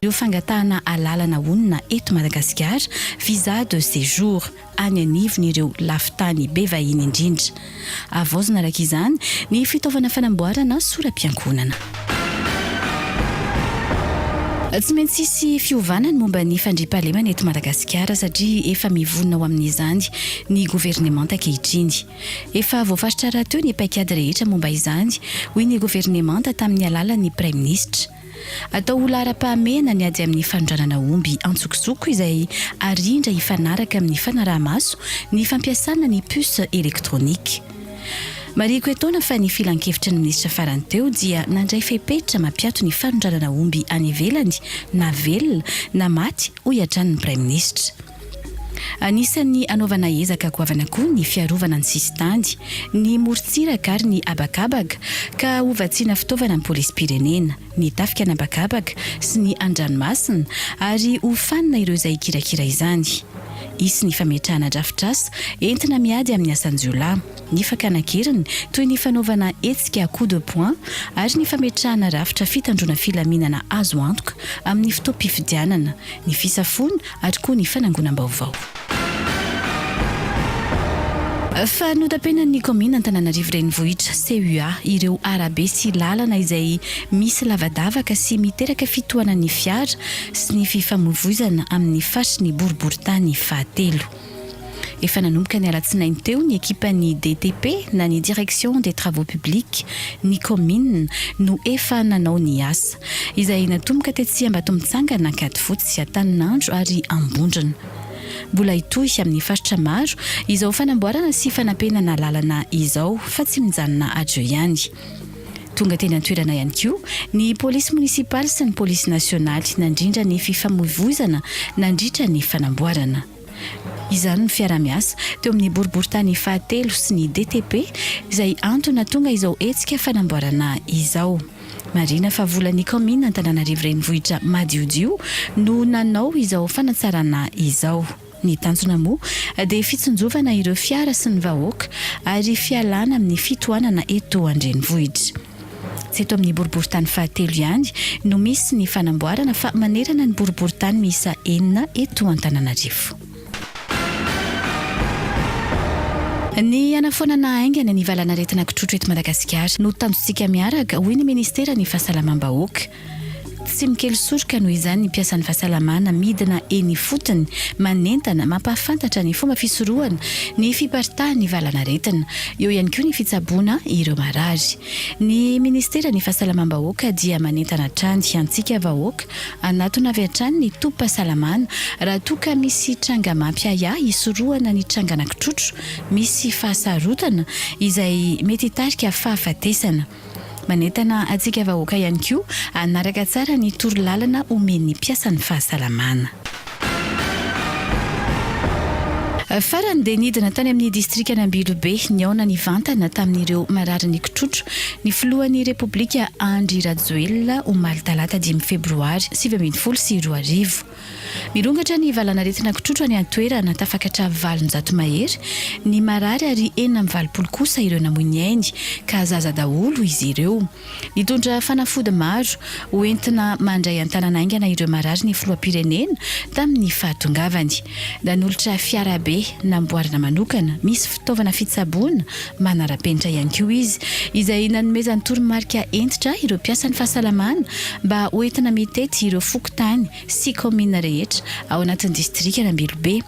ireo fangatahana alalana onona eto Madagasikara visa de séjour any anivony ireo lafitany be vahiny indrindra. Avaozana araka izany ny fitaovana fanamboarana sora-piankonana. Tsy maintsy sisy fiovanany momba ny fandriam-pahalemana eto Madagasikara satria efa mivonona ao amin'izany ny gouvernement ankehitriny. Efa voafaritra raha teo ny paikady rehetra momba izany hoy ny gouvernement tamin'ny alalan'ny Prime Ministre. Atao lara-pahamehana ny ady amin'ny fanondranana omby antsokosoko izay arindra hifanaraka amin'ny fanaraha-maso ny fampiasana ny puce électronique. Mariko etoana fa ny filan-kevitry ny minisitra farany teo dia nandray fepetra mampiato ny fanondranana omby any ivelany na velona na maty ho iatran'ny Prime Ministre. Anisan'ny anaovana ezaka goavana koa ny fiarovana ny sistany, ny morontsiraka ary ny abakabaka ka hovatsiana fitaovana ny polis-pirenena, ny tafika ny abakabaka sy ny andranomasina ary ho fanina ireo izay kirakira izany. Isy ny fametrahana drafitrasa entina miady amin'ny asan-jiolahy, ny fakanakiriny toy ny fanaovana hetsika coup de poing ary ny fametrahana rafitra fitandrona filaminana azo antoka amin'ny fotoam-pifidianana, ny fisafona ary koa ny fanangonam-baovao. Fa notapenan'ny komina Antananarivo renivohitra CUA ireo arabe sy lalana izay misy lavadavaka sy miteraka fitohanan'ny fiara sy ny fifamoivoizana amin'ny faritry ny boriboritany fahatelo. Efa nanomboka ny alatsinainy teo ny ekipan'ny DTP na ny Direction des Travaux Publics ny komina no efa nanao ny asa izay natomboka tetsy Ambatomitsangana Ankadifotsy, Antaninandro ary Ambondrona. Mbola itoy amin'ny faritra maro izao fanamboarana sy fanampenana lalana izao fa tsy mijanona ajo ihany. Tonga teny an-toerana ihany koa ny polisy munisipaly sy ny polisy nasionaly nandrindra ny fifamoivoizana nandritra ny fanamboarana. Izany ny fiara-miasa teo amin'ny boriboritany fahatelo sy ny DTP izay antony tonga izao hetsika fanamboarana izao. Marina fa volan'ny komina Antananarivo renivohitra madiodio no nanao izao fanatsarana izao. Ny tanjona moa dia fitsonjovana ireo fiara sy ny vahoaka ary fialana amin'ny fitohanana eto an-drenivohitra. Tsy eto amin'ny boriboritany fahatelo ihany no misy ny fanamboarana fa manerana ny boriboritany miisa 4 eto Antananarivo. Ny anafonana aingana ny valanaretina kitrotro eto Madagasikara no tanjontsika miaraka hoy ny ministera ny fahasalamam-bahoaka. Tsy mikely soroka noho izany ny mpiasan'ny fahasalamana midina eny fotony manentana mampahafantatra ny fomba fisorohana ny fiparitahan'ny valanaretina, eo ihany koa ny fitsaboana ireo marary. Ny ministera ny fahasalamam-bahoaka dia manentana hatrany antsika vahoaka anatona avy hatrany ny tompo-pahasalamana raha toa ka misy tranga mampiaya hisorohana ny tranga anankitrotro misy fahasarotana izay mety hitarika fahafatesana. Manentana atsika vahoaka ihany koa anaraka tsara ny torolalana omen'ny mpiasan'ny fahasalamana. Farany dia nidina tany amin'ny distrika Ambilobe ny aona ny vantana tamin'ireo marary ny kitrotro ny filohan'ny Repoblika Andry Rajoelina omaly talata 5 febroary 2024. Mirongatra ny valanaretina kitrotro any an-toerana tafakatra 700 mahery ny marary ary 420 kosa ireo namoiny ainy ka zaza daholo izy ireo. Nitondra fanafody maro hoentina mandray an-tanana aingana ireo marary ny filoham-pirenena tamin'ny fahatongavany. Nanolotra fiara be namboarina manokana misy fitaovana fitsaboana manara-penitra ihany koa izy izay nanomezany toromarika entitra ireo mpiasan'ny fahasalamana mba hoentina mitety ireo fokotany sy komina rehetra ao anatin'ny distrika Ambilobe.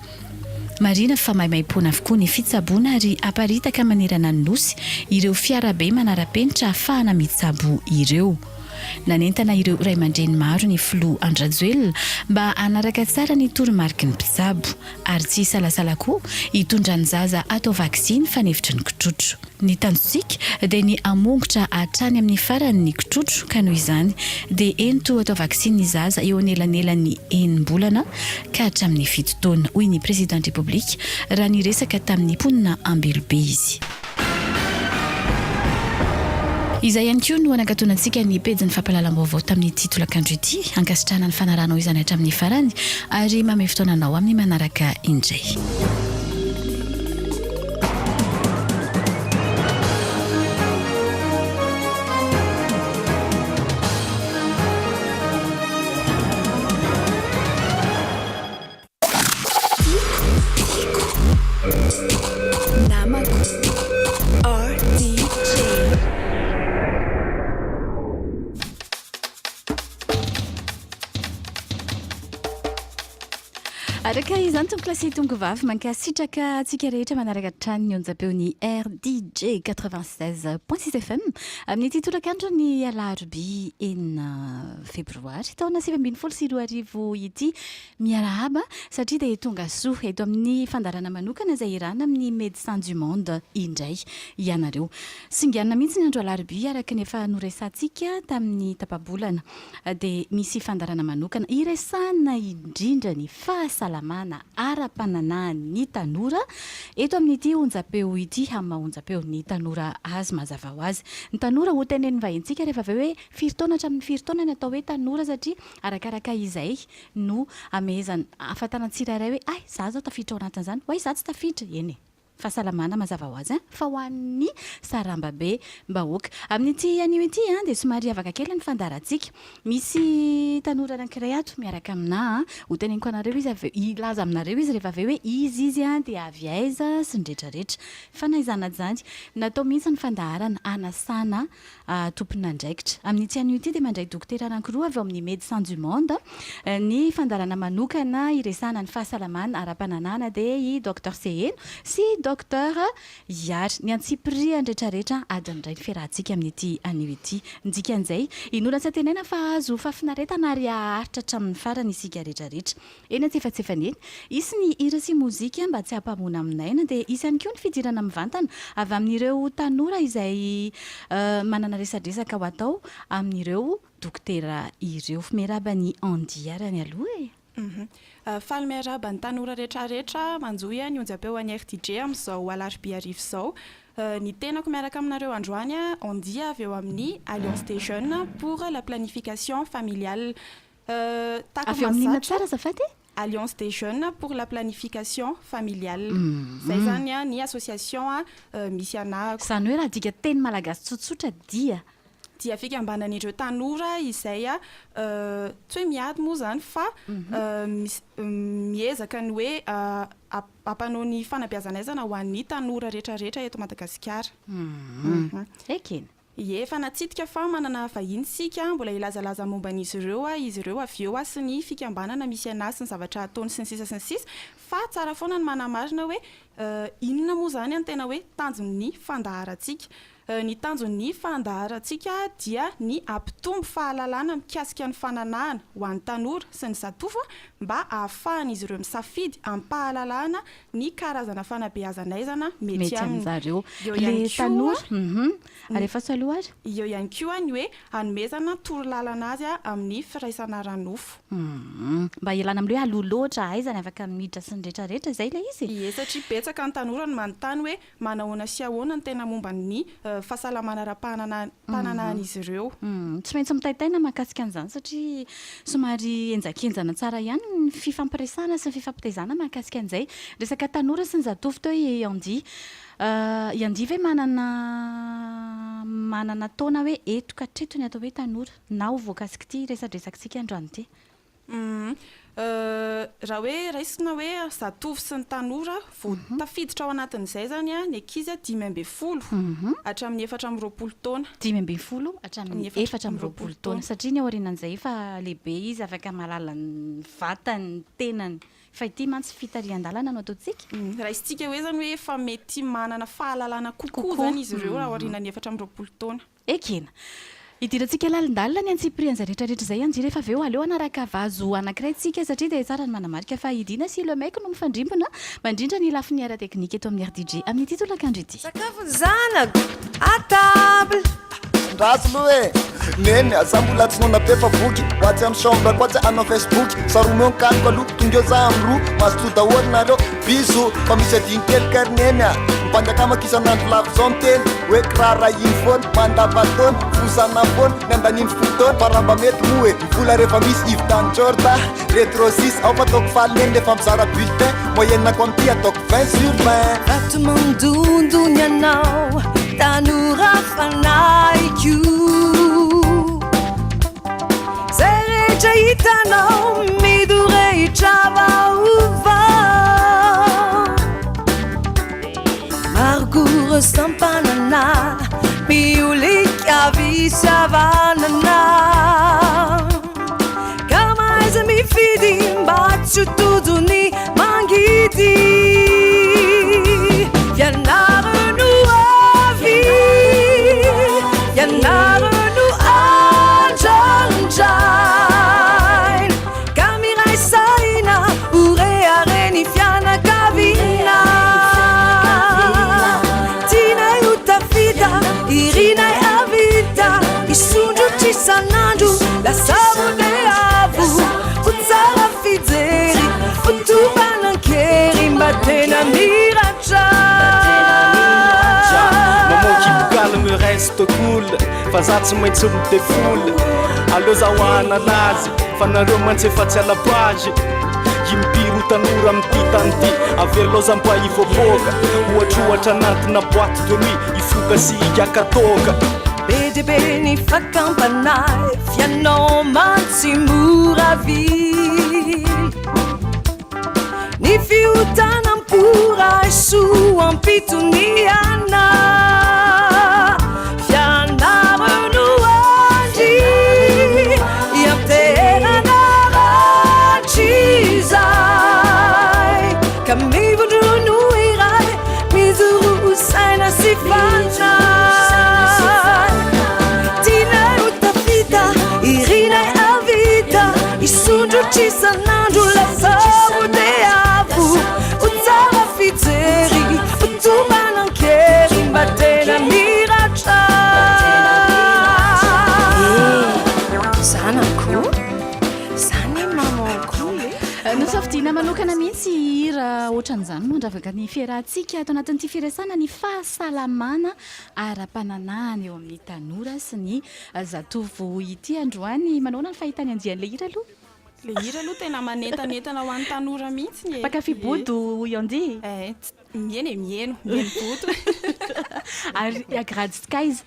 Marina fa maimaimpona avokoa ny fitsaboana ary aparitaka manerana ny nosy ireo fiarabe manara-penitra ahafahana mitsabo ireo. Nanentana ireo ray aman-dreny maro ny filoha Andrajoelina mba anaraka tsara ny toromarika ny mpitsabo ary tsy salasala koa hitondra ny zaza atao vaksiny fanefitry ny kitrotro. Ny tanjontsika dia ny amongotra hatrany amin'ny farany ny kitrotro ka noho izany dia ento atao vaksiny ny zaza eo anelanelan'ny 9 bolana ka hatramin'ny 7 taona hoy ny président République raha ny resaka tamin'ny mponina Ambilobe izy. Izay ihany koa no anagatonantsika ny pejin'ny fampahalalam-baovao tamin'ny titolakandro ity ankasitrahana ny fanaranao izany hatramin'ny farany ary mamay fotoananao amin'ny manaraka indray. araka izany tompoklasy tonga vavy mankasitraka atsika rehetra manaraka trano ny onjam-peony RDJ 96.6 FM amin'ity tolakandro ny alarobia enina febroary taona 2022 ity miarahaba satria dia tonga soa eto amin'ny fandarana manokana izay irana amin'ny Médecins du Monde indray ianareo singiana mihitsy ny andro alarobia araka nefa noresantsika tamin'ny tapabolana dia misy fandarana manokana iresana indrindra ny fahasalamana ara-pananà ny tanora eto amin'ity onjam-peo ity amin'ny onjam-peo ny tanora azy mazava ho azy ny tanora ho tenen'ny vahintsika rehefa avy hoe firitaona hatramin'ny firitaona ny atao hoe tanora satria arakaraka izay no amezana afatana tsirairay hoe ay za zao tafiditra ao anatin'izany hoay za tsy tafiditra eny fahasalamana mazava ho azy fa ho an'ny sarambabe mbahoaka amin'ity anio ity dia somary avaka kely ny fandarantsika misy tanora anankiray ato miaraka amina ho teneniko anareo izy ilaza aminareo izy rehefa avy hoe izy dia avy aiza sy ny rehetrarehetra fanaizana jany natao mihitsy ny fandaharana anasana tompona andraikitra amin'ity anio ity dia mandray dokotera anankiroa avy ao amin'ny Médecins du Monde ny fandarana manokana iresana ny fahasalamana ara-pananana dia i Dr Seheno sy Docteur Iary ny antsipria andretrarehetra adin'iray ny fiarahantsika amin'ity anio ity ndika an'izay inona tsy tenena fa azo fafinaretana ary aharitra hatramin'ny farany isika rehetrarehetra eny antsefatsefaneny isy ny hira sy mozika mba tsy hampamona aminaina dia isy ihany koa ny fidirana mivantana avy amin'ireo tanora izay manana resadresaka ho atao amin'ireo dokotera ireo miarabany andiarany aloha faly miaraba ny tanora rehetrarehetra manjoya ny onjam-peo any RDJ amin'izao alarobia arivo izao ny tenako miaraka aminareo androany andia avy eo amin'ny Alliance des Jeunes pour la planification familiale avy eo amin'inona tsara zafady Alliance des Jeunes pour la planification familiale zay zany ny association misy anako zany hoe raha dika teny malagasy tsotsotra dia fikambanan'ireo tanora izay tsy hoe miady moa zany fa miezaka ny hoe ampanao ny fanabeazanaizana ho an'ny tanora rehetrarehetra eto Madagasikara. Ekena. Efa natsitika fa manana vahiny sika mbola ilazalaza momba an'izy ireo avy eo sy ny fikambanana misy anazy ny zavatra ataony sy ny sisa fa tsara foana ny manamarina hoe inona moa zany ny tena hoe tanjon'ny fandaharantsika ny tanjon'ny fandaharantsika dia ny ampitombo fahalalana mikasika ny fananahana ho an'ny tanora sy ny zatofa mba ahafahan'izy ireo misafidy ampahalalana ny karazana fanabeazanaizana mety amin'izareo le tanora alefa salohary eo ihany koa ny hoe hanomezana torolalana azy amin'ny firaisana ranofo mba ialana amin'ireo aloloatra aizany afaka miditra sy ny rehetrarehetra izay le izy satria betsaka ny tanora no manontany hoe manahoana sy ahoana ny tena momba ny fahasalamana ra-pananan'izy ireo tsy maintsy mitaitaina mahakasika an'izany satria somary enjakenjana tsara ihany ny fifampiresana sy ny fifampitaizana mahakasika an'izay resaka tanora sy ny zatovy teo iandy ve manana taona hoe etoka hatreto ny atao hoe tanora na ho voakasika ity resadresakitsika androany ity raha hoe raisina hoe zatovy sy ny tanora vao tafiditra ao anatin'izay zany ny ankizy 10 hatramin'ny 4 taona 10 hatramin'ny 4 taona satria ny aorinan'izay efa lehibe izy afaka malala ny vatany tenany fa ity mantsy fitarian-dalana no ataontsika raha isitsika hoe zany hoe efa mety manana fahalalana kokoa zany izy ireo raha aorinan'ny 4 taona ekena idirantsika lalindalina ny antsiprian'izay rehetrarehetra izay anjy rehefa avy eo aleo anaraka vazo anankiray tsika satria dia tsara ny manamarika fa idina sy lemaiko no mifandrimbona mandrindra ny lafiny ara-teknika eto amin'ny RDJ amin'ny titolakandro ity sakafo zanako à table ratsy aloha neny asambola tsy nona be fa voky hoatsy amin'ny chambre koatsy anao Facebook saromeo kaniko aloha tonga eo za amin'ny roa mazoto daholo nareo biso fa misy adiny kely karineny mpanjakamaky isan'andro lafo zao miteny hoe kirara iny foana mandapataona fosana foana ny andaniny fotaona fa raha mba mety moa hoe vola rehefa misy ividan jorda retro 6 ao fa ataoko falineny rehefa mizara bulletin moyenako am'ty ataoko 20 sur 20 vato mandondony anao tanora fanaiko zay rehetra hitanao midorehitra vaova margoro sampanana miolika visavanana ka maiza mifidy mba tsy todony protocole fa za tsy maintsy midefoly aleo zahoana lazy fa nareo mantsy efa tsy alapagy impiry tanora amity tany ty avelo zampa ivoaboaka ohatrohatra anatina boîte de nuit ifoka sy iakatoka BDB ny fakampanay fianao mantsy moravily ny fihotanam-pora so ampitoniana fianarano andry iamterana ratsy zay ka mivondrono iray mizoro saina sy fantray irinay avita isondro trisanandro lasarodeavo utsara fijery utumanankery mbatena miratra zanako zany mamako nosafidina manokana mihitsy raha ohatran'izany mandravaka ny fiarahantsika ato anatin'ity firesana ny fahasalamana ara-pananahana eo amin'ny tanora sy ny zatovo ity androany manaona ny fahitany andian'le hira aloha le hira aloha tena manetanetana ho an'ny tanora mihitsy ny pakafibodo iandy miena mieno mienobodo ary agradska izy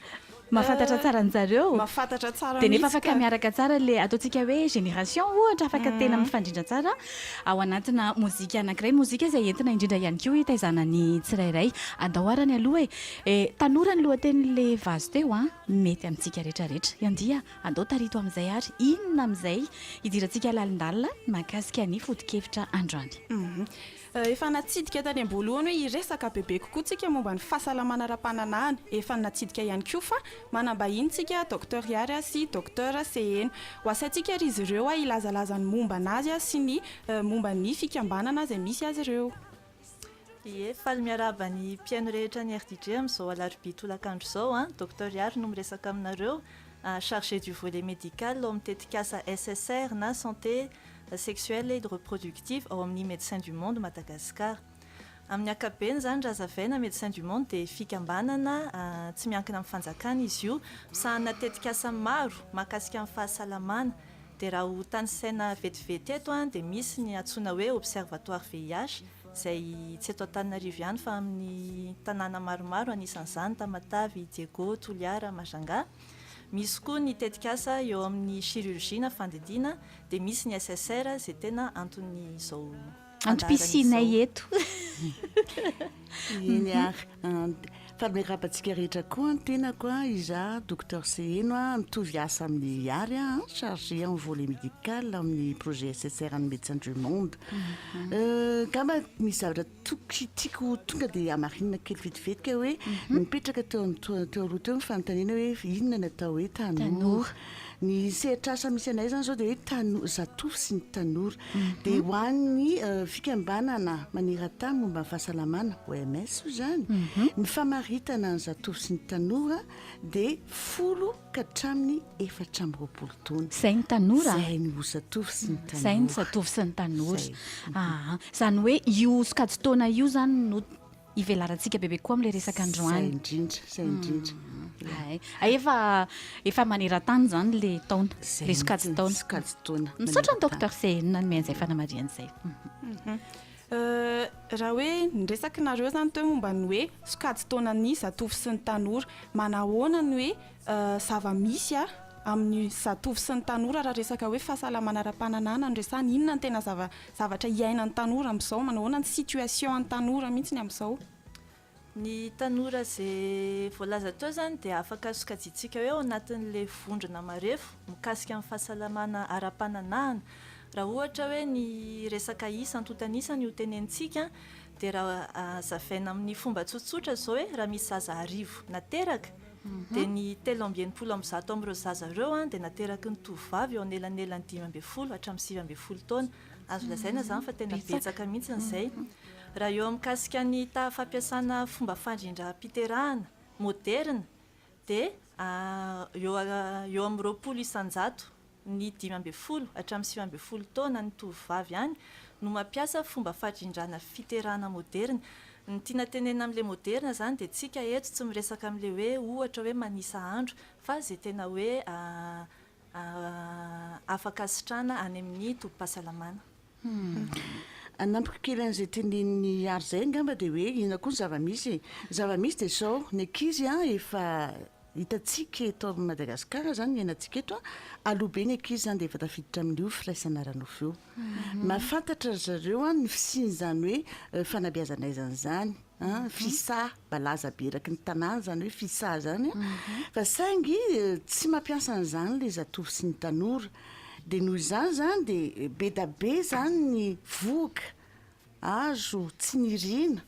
mahafantatra tsara an'zareo mahafantatra tsara dia nefa afaka miaraka tsara le ataontsika hoe génération ohatra afaka tena mifandrindra tsara ao anatina mozika anankiray mozika izay entina indrindra ihany koa hitaizana ny tsirairay andahoarany aloha tanora ny lohateny'le vazo teo mety amintsika rehetrarehetra iandia andao tarito amin'izay ary inona amin'izay hidirantsika lalindalina mahakasika ny fotokevitra androany efa natsidika tany am-boalohany hoe iresaka bebe kokoa tsika momba ny fahasalamana ara-pananahana efa natsidika ihany koa fa manambahintsika docteur Iary sy docteur Seheno ho asaintsika ry izy ireo ilazalazany momba anazy sy ny momba ny fikambanana izay misy azy ireo ie faly miaraba ny mpiaino rehetra ny RDJ amin'izao alarobia tolakandro izao docteur Iary no miresaka aminareo chargé du volet médical ao mitetika asa SSR na santé sexuelle et reproductive ao amin'ny médecin du monde Madagascar amin'ny akabeny zany razavaina médecin du monde dia fikambanana tsy miankina amin'ny fanjakana izy io misahana tetika asa maro mahakasika amin'ny fahasalamana dia raha ho tany saina vetivety eto dia misy ny antsoina hoe observatoire VIH izay tsy eto Antananarivo ihany fa amin'ny tanàna maromaro anisan'izany Tamatavy, Diego, Toliara, Majanga. Misy koa ny tetikasa eo amin'ny chirurgie na fandidiana dia misy ny SSR izay tena antony izao antom-pisinay eto eny ary fa miarabantsika rehetra koa ny tenako iza docteur Seheno mitovy asa amin'ny Iary chargé en volet médical amin'ny projet SSR ny médecin du monde kama misy zavatra tiako tonga dia amarinina kely vetivetika hoe mipetraka teo aloha teo mifanontaniana hoe inona natao hoe tanora ny sehatrasa misy anay zany zao dia hoe zatovo sy ny tanora dia ho an'ny fikambanana maniran-tany momba ny fahasalamana OMS io zany ny famaritana ny zatovo sy ny tanora dia 10 ka hatramin'ny 420 taona zay ny tanora zay ny zatovo sy ny tanora zay ny zatovo sy ny tanora zany hoe io sokajy taona io zany no ivelarantsika bebe koa amin'ilay resaka androany zay indrindra efa maneran-tany zany le taona le sokajy taona misaotra ny docteur Seheno ny mian'izay fanamarian'izay raha hoe nyresaky nareo zany teo momba ny hoe sokajy taona ny zatovo sy ny tanora manahoana ny hoe zava-misy amin'ny zatovo sy ny tanora raha resaka hoe fahasalamana ara-pananahana nyresany inona ny tena zavatra iainan'ny tanora amin'izao manahoana ny situation an'ny tanora mihitsy ny amin'izao ny tanora izay voalaza teo zany dia afaka sokajitsika hoe ao anatin'le vondrona marefo mikasika amin'ny fahasalamana ara-pananahana raha ohatra hoe ny resaka isa antotanisa ny hotenentsika dia raha zavaina amin'ny fomba tsotsotra zao hoe raha misy zaza arivo nateraka dia ny 3 am'zato amin'ireo zaza ireo dia nateraky ny tovavy eo anelanelany 5 hatramin'ny 7 taona azo lazaina zany fa tena betsaka mihitsy n'izay raha eo mikasika ny fampiasana fomba fandrindram-piterahana moderna dia eo amin'ny 20 isanjato ny 5 hatramin'ny 7 taona ny tovavy any no mampiasa fomba fandrindrana fiterahana moderna ny tiana tenena amin'ilay moderna zany dia tsika eto tsy miresaka amin'ilay hoe ohatra hoe manisa andro fa zay tena hoe afaka sitrana any amin'ny tobim-pahasalamana. Anampiko kely an'izay tenen'ny ary zay ngamba dia hoe ina koa ny zavamisy dia zao ny ankizy efa hitantsika eto Madagasikara zany ny ainantsika eto aloha be ny ankizy zany dia efa tafiditra amin'io firaisana ara-nofo io. Mahafantatra zareo ny fisiany zany hoe fanabeazana aizana zany fisà balaza be eraky ny tanàna zany hoe fisà zany fa saingy tsy mampiasa an'izany le zatovy sy ny tanora dia noho izany zany dia be da be zany ny voaka azo tsy nirina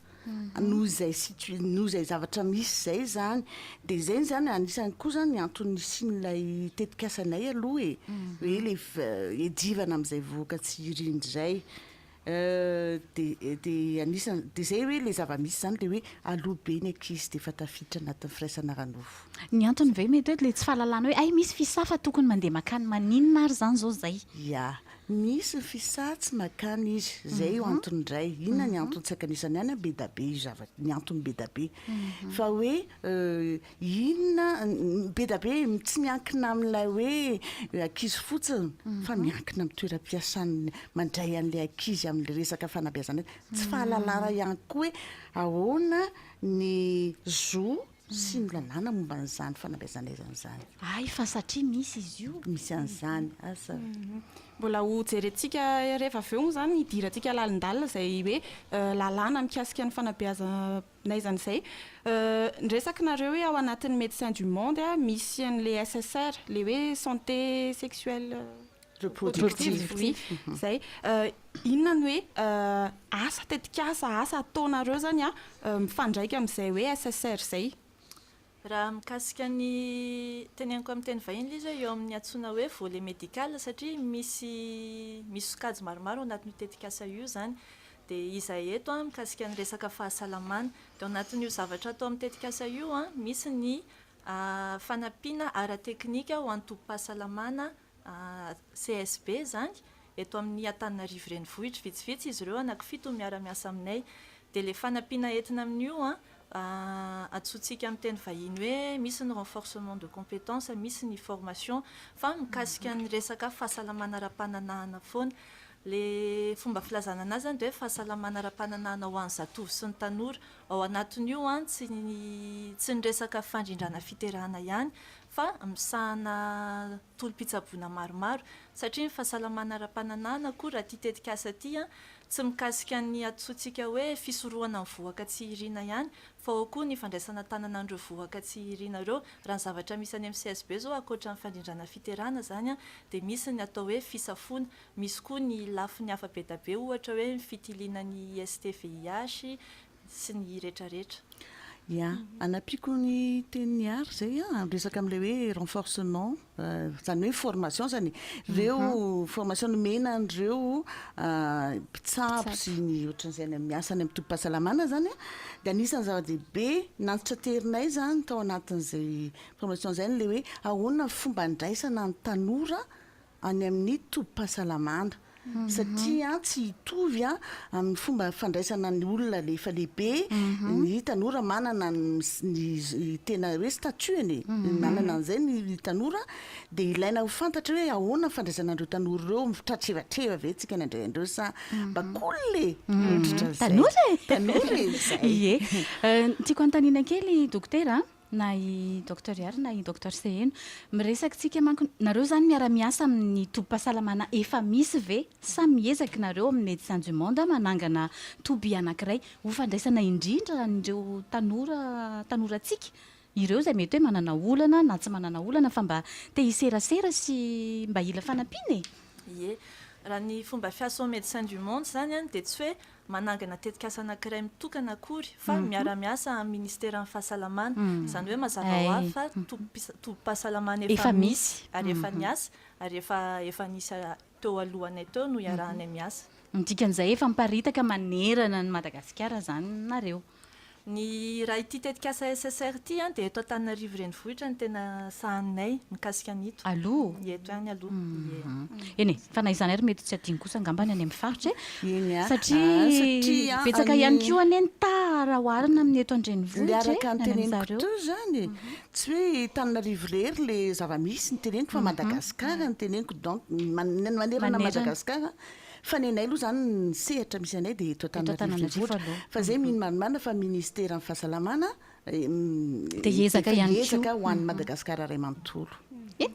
noho izay zavatra misy zay zany dia zay zany anisany koa zany antony sin'ilay tetikasanay aloha hoe le edivana amin'izay voaka tsy irindry zay dia anisany dia zay hoe le zavamisy zany le hoe aloha be ny ankizy dia efa tafiditra anatin'ny firaisana ara-nofo. Ny antony ve mety hoe le tsy fahalalana hoe ay misy fisà fa tokony mandeha makany maninona ary zany zao zay. Ya misy fisà tsy makany izy zay io antony indray inona ny antony tsy akanisany any be da be ny antony be da be fa hoe inona be da be tsy miankina amin'ilay hoe ankizy fotsiny fa miankina amin'ny toeram-piasany mandray an'ilay ankizy amin'ilay resaka fanabeazana tsy fahalalana ihany koa hoe ahoana ny zo sy ny lalàna momba n'izany fanabeazana aizana zany. Ay fa satria misy izy io misy an'izany asa mbola ho jerentsika rehefa aveo zany hidirantsika lalindalina zay hoe lalàna mikasika ny fanabeazana aizana izay nresaka nareo hoe ao anatin'ny médecin du monde misy an'le SSR le hoe santé sexuelle reproductive zay inona ny hoe asa tetikasa asa ataonareo zany mifandraika amin'izay hoe SSR zay. Raha mikasika ny teneniko amin'ny teny vahiny izy eo amin'ny antsoina hoe volet médical satria misy sokajy maromaro anatin'io tetikasa io zany dia izahay eto mikasika ny resaka fahasalamana dia anatin'io zavatra atao amin'ny tetikasa io misy ny fanampiana ara-teknika ho an'ny tobim-pahasalamana CSB zany eto amin'ny Antananarivo renivohitra vitsivitsy izy ireo anankifito miara-miasa aminay dia le fanampiana entina amin'io atsotsika amin'ny teny vahiny hoe misy ny renforcement de compétence misy ny formation fa mikasika ny resaka fahasalamana ara-pananahana foana. Le fomba filazana anazy zany dia hoe fahasalamana ara-pananahana ho an'ny zatovy sy ny tanora ao anatin'io tsy ny resaka fandrindrana fiterahana ihany fa misahana tolo-pitsaboana maromaro satria ny fahasalamana ara-pananahana koa raha tia tetikasa ty tsy mikasika ny atsotsika hoe fisorohana ny voaka tsy irina ihany fa ao koa ny fandraisana tanana andreo voaka tsy irina ireo raha ny zavatra misy any amin'ny CSB zao akoatra ny fandrindrana fiterahana zany dia misy ny atao hoe fisafoana misy koa ny lafiny hafa be da be ohatra hoe fitiliana ny STVIH sy ny rehetrarehetra. Ya anapiko ny tenin'ny ary zay resaka amin'ilay hoe renforcement zany hoe formation zany ireo formation nomena an'ireo mpitsabo sy ny ohatran'izay miasany amin'ny tobim-pahasalamana zany dia anisan'ny zava-dehibe nantitra terinay zany tao anatin'izay formation zay le hoe ahoana fomba andraisana ny tanora any amin'ny tobim-pahasalamana satria tsy hitovy amin'ny fomba fandraisana ny olona le efa lehibe ny tanora manana ny tena hoe statueny manana an'izay ny tanora dia ilaina ho fantatra hoe ahoana fandraisana an'ireo tanora ireo mitratrevatreva ve tsika ny andray andreo sa mba kolle tanora zay tiako antanina kely dokotera na i docteur Iary na i docteur Seheno miresaka tsika manko nareo zany miara-miasa amin'ny tobim-pahasalamana efa misy ve sa miezaka nareo amin'ny médecin du monde manangana toby anankiray ho fandraisana indrindra n'ireo tanoratsika ireo zay mety hoe manana olana na tsy manana olana fa mba te hiserasera sy mba ila fanampiana Ie raha ny fomba fiasa médecin du monde zany dia tsy hoe manangana tetikasa anankiray mitokana akory fa miara-miasa amin'ny ministèren'ny fahasalamana zany hoe mazava ho avy fa tobim-pahasalamana efa misy ary efa niasa ary efa nisy teo alohanay teo no iarahanay miasa dikan'izay efa miparitaka manerana ny Madagasikara zany nareo ny raha ity tetikasa SSR ity dia eto Antananarivo renivohitra ny tena sahaninay mikasika an'ito aloha eto ihany aloha eny fa na izany ary mety tsy adiny kosa angambany any amin'ny faritra satria betsaka ihany koa any tara oarina amin'ny eto andrenivohitra araka ny teneniko to zany tsy hoe Antananarivo rery le zava-misy ny teneniko fa Madagasikara ny teneniko donc manerana Madagasikara fa ny anay aloha zany ny sehatra misy anay dia eto Antananarivo fa zay mino maromana fa ministera amin'ny fahasalamana dia ezaka ihany koa ho an'ny Madagasikara ray manontolo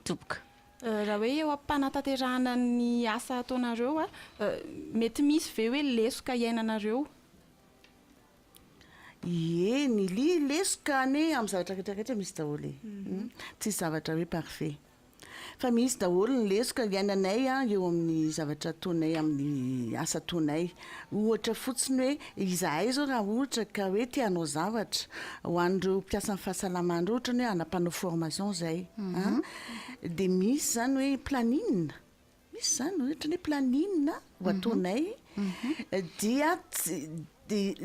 toboka raha hoe eo am-panatanterahana ny asa ataonareo mety misy ve hoe lesoka iainanareo ny lesoka ane amin'ny zavatra rehetrarehetra misy daholo tsisy zavatra hoe parfait fa misy daholo ny lesoka iainanay eo amin'ny zavatra ataonay amin'ny asa ataonay ohatra fotsiny hoe izahay zao raha ohatra ka hoe tianao zavatra ho an'ireo mpiasa amin'ny fahasalamana ohatra ny hoe anampanao formation zay dia misy zany hoe planinina misy zany ohatra ny hoe planinina ho ataonay dia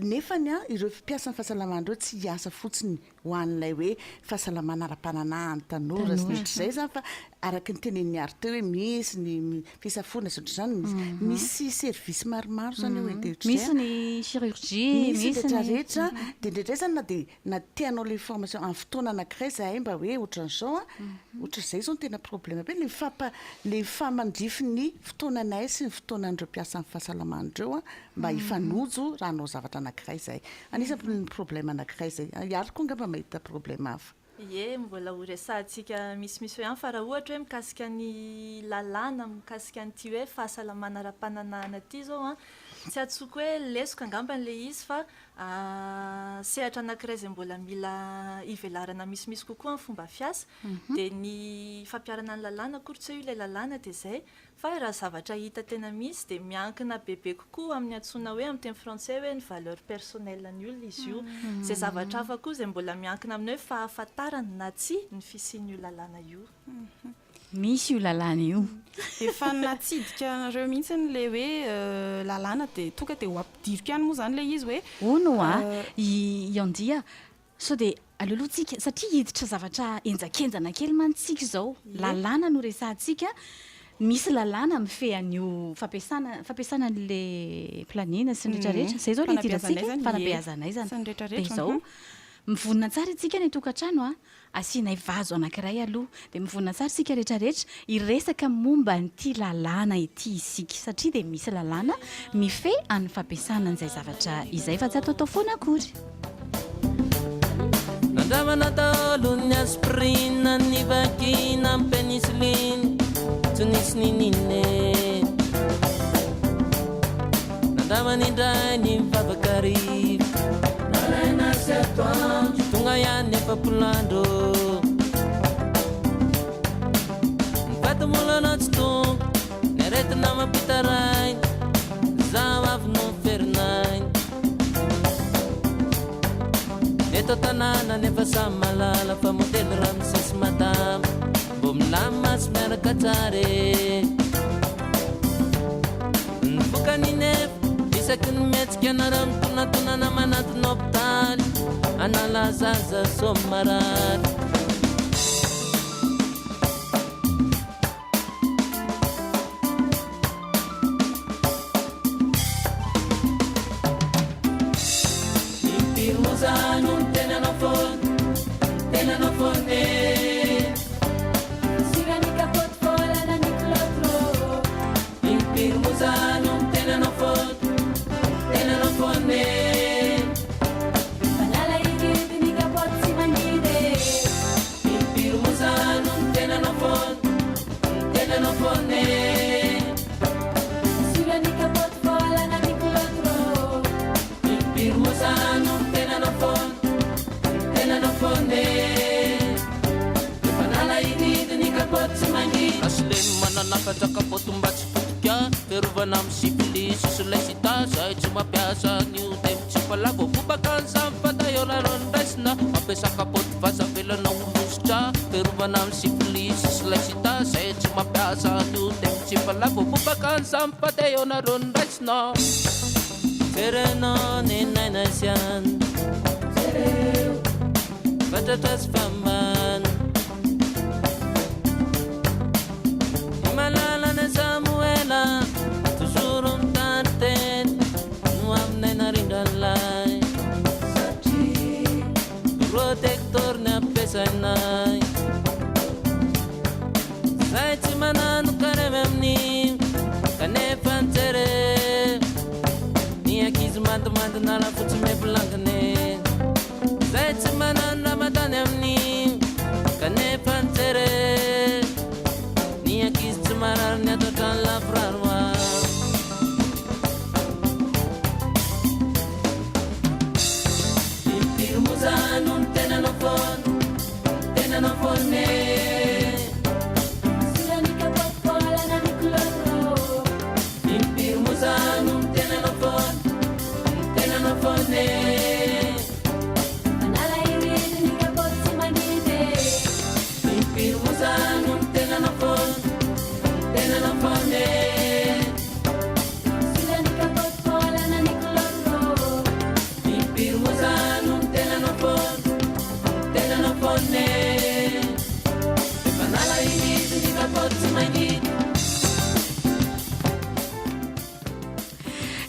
nefany ireo mpiasa amin'ny fahasalamana ireo tsy hiasa fotsiny ho an'ilay hoe fahasalamana ara-pananà ny tanora sy netr'izay zany fa araka ny tenen'ny ary teo hoe misy ny fisafona sy ohatr'izany misy service maromaro zany misy ny chirurgie misy rehetrarehetra dia ndraindray zany na tianao le formation amin'ny fotoana anankiray zahay mba hoe ohatran'izao ohatr'izay zao no tena problème be le famandrify ny fotoananay sy ny fotoanan'ireo mpiasa amin'ny fahasalamana mba hifanojo raha anao zavatra anankiray zay anisan'ny problème anankiray zay iary koa ngamba mahita problème hafa mbola ho resahantsika misimisy hoe ihany fa raha ohatra hoe mikasika ny lalàna mikasika nyity hoe fahasalamana ara-pananana ty zao tsy atsoko hoe lesoka angamba n'le izy fa sehatra anankiray zay mbola mila ivelarana misimisy kokoa ny fomba fiasa dia ny fampiarana ny lalàna akory tsy hoe io ilay lalàna dia zay fa raha zavatra hita tena misy dia miankina bebe kokoa amin'ny antsoina hoe amin'ny teny français hoe ny valeur personnelle ny olona izy io zay zavatra hafa koa zay mbola miankina amin'ny hoe fahafantarana na tsy ny fisian'io lalàna io misy io lalàna io efa natsidika nareo mihitsy le hoe lalàna dia tonga dia ho ampidiriko ihany moa zany le izy hoe ono iandia so dia aleolohantsika satria hiditra zavatra enjakenjana kely mantsika zao lalàna no resahantsika misy lalàna mifehan'io fampiasana n'le planina sy nrehetrarehetra zay zao le hidirantsika fanabeazanay zany dia zao mivonina tsara itsika ny tokantrano asianay vazo anankiray aloha dia mivonina tsara isika rehetrarehetra iresaka momba nyity lalàna ity isika satria dia misy lalàna mife amin'ny fampiasana n'izay zavatra izay fa tsy ataotao foana akory nandramana taolony aspirina ny vakina ny penicilline tsy nisy ninine nandramana indray ny mivavakarivo naraina septembre tonga ihany efa-polandro nifatomolana tsy tonga ny aretina mampita rainy zaho avy no ferinainy eto tanàna nefa samy malala fa modely raha misasy madama mbo milamy masy miaraka tsare nivokaninefa isaky ny metsika anara mitonatonana manatiny hôpitaly analazaza somy marary impirmozano ny tenanao fone siranika foty folana ny klotro impirmozano ny tenanao fone fanala ididinika foty tsy manide impirmozano ny tenanao fone siranika foty folana ny klotro impirmozano ny tenanao fone fanala ididinika foty tsy manide asileny mananafatraka foty mba tsy potika ferovana amin'ny sipilisy sy laisita zay tsy mampiasa an'io dia mitsipalavo bobaka ny samy fatahorarony raisina mampiasaka poty vasavelana olositra ferovana amin'ny sipilisy sy laisita zay tsy mampiasa an'io dia mitsipalavo bobaka ny samy fatahorarony raisina ferenao ny nainasiany fatratra sy famana malalana samoela toujours mitany teny no aminay narindralay protector ny ampiasainay zay tsy manano karemy amin'iny kanefa ntsere ny ankizy mandomando nalafotsy mepolangine zay tsy manano ramatany amin'iny kanefa ntsere ny ankizy tsy marary ny atotrany lafiraroa impiromozano ny tenanao fone impiromozano ny tenanao fone impiromozano ny tenanao fone impiromozano ny tenanao fone efa nalahirizy ny kapoty tsy manidy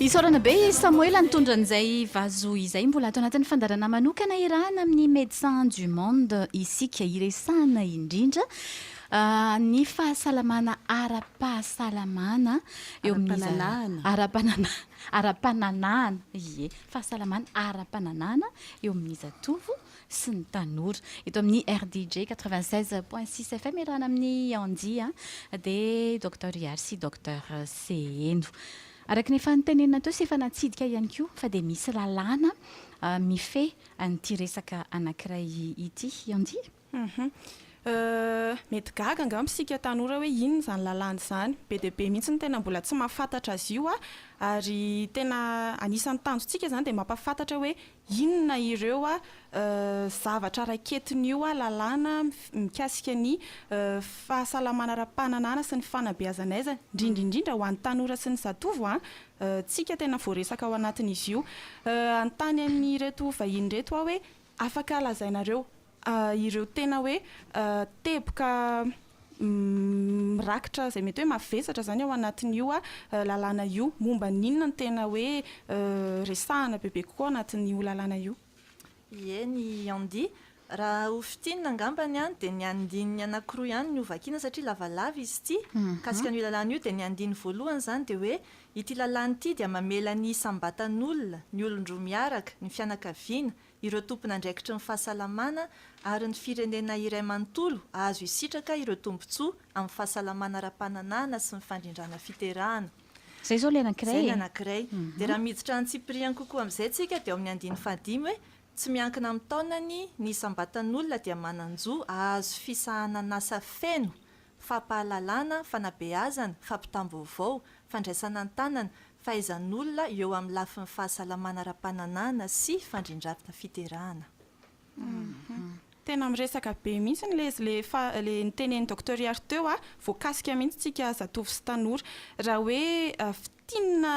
isorana be Samuel nitondran'izay vazo izay mbola atao anatin'ny fandarana manokana irana amin'ny médecin du monde isika iresana indrindra ny fahasalamana ara-pahasalamana eo amin'ny ara-pananana ie fahasalamana ara-pananana eo amin'ny zatovo sy ny tanora eto amin'ny RDJ 96.6 FM irana amin'ny andia dia docteur Iary sy docteur Seheno araka ny efa nitenenina teo sy efa natsidika ihany koa fa dia misy lalàna mife an'ity resaka anankiray ity andi mety gaga angamba sika tanora hoe inona zany lalàna zany be dia be mihitsy ny tena mbola tsy mahafantatra azy io ary tena anisan'ny tanjontsika zany dia mampafantatra hoe inona ireo zavatra raketiny io lalàna mikasika ny fahasalamana ara-pananana sy ny fanabeazanaiza indrindrindrindra ho an'ny tanora sy ny zatovo tsika tena voaresaka ao anatin'izy io antany amin'ny reto vahiny reto hoe afaka lazainareo ireo tena hoe teboka mirakitra zay mety hoe mavesatra zany ao anatin'io lalàna io momba ninona ny tena hoe resahana bebe kokoa anatin'io lalàna io ie ny andi raha hofitinina angambany any dia ny andininy anankiroa ihany ny ovakina satria lavalava izy ity kasika n'io lalàna io dia ny andiny voalohany zany dia hoe ity lalàna ity dia mamela ny sambatan'olona ny olondroa miaraka ny fianakaviana ireo tompona andraikitry ny fahasalamana ary ny firenena iray manontolo azo isitraka ireo tombontsoa amin'ny fahasalamana ara-pananana sy ny fandrindrana fiterahana zay zao le anankiray anankiray dia raha miditra ny tsipiriany kokoa amin'izay tsika dia ao amin'ny andiny fahadimy hoe tsy miankina amin'ny taonany ny sambatan'olona dia mananjoa azo fisahana nasa feno fampahalalana fanabeazana fampitam-baovao fandraisana ny tanana fahaizan'olona eo amin'ny lafin'ny fahasalamana ara-pananana sy fandrindrafina fiterahana tena miresaka be mihitsy le niteneny docteur Iary teo voakasika mihitsy tsika zatovo sy tanora raha hoe fitinina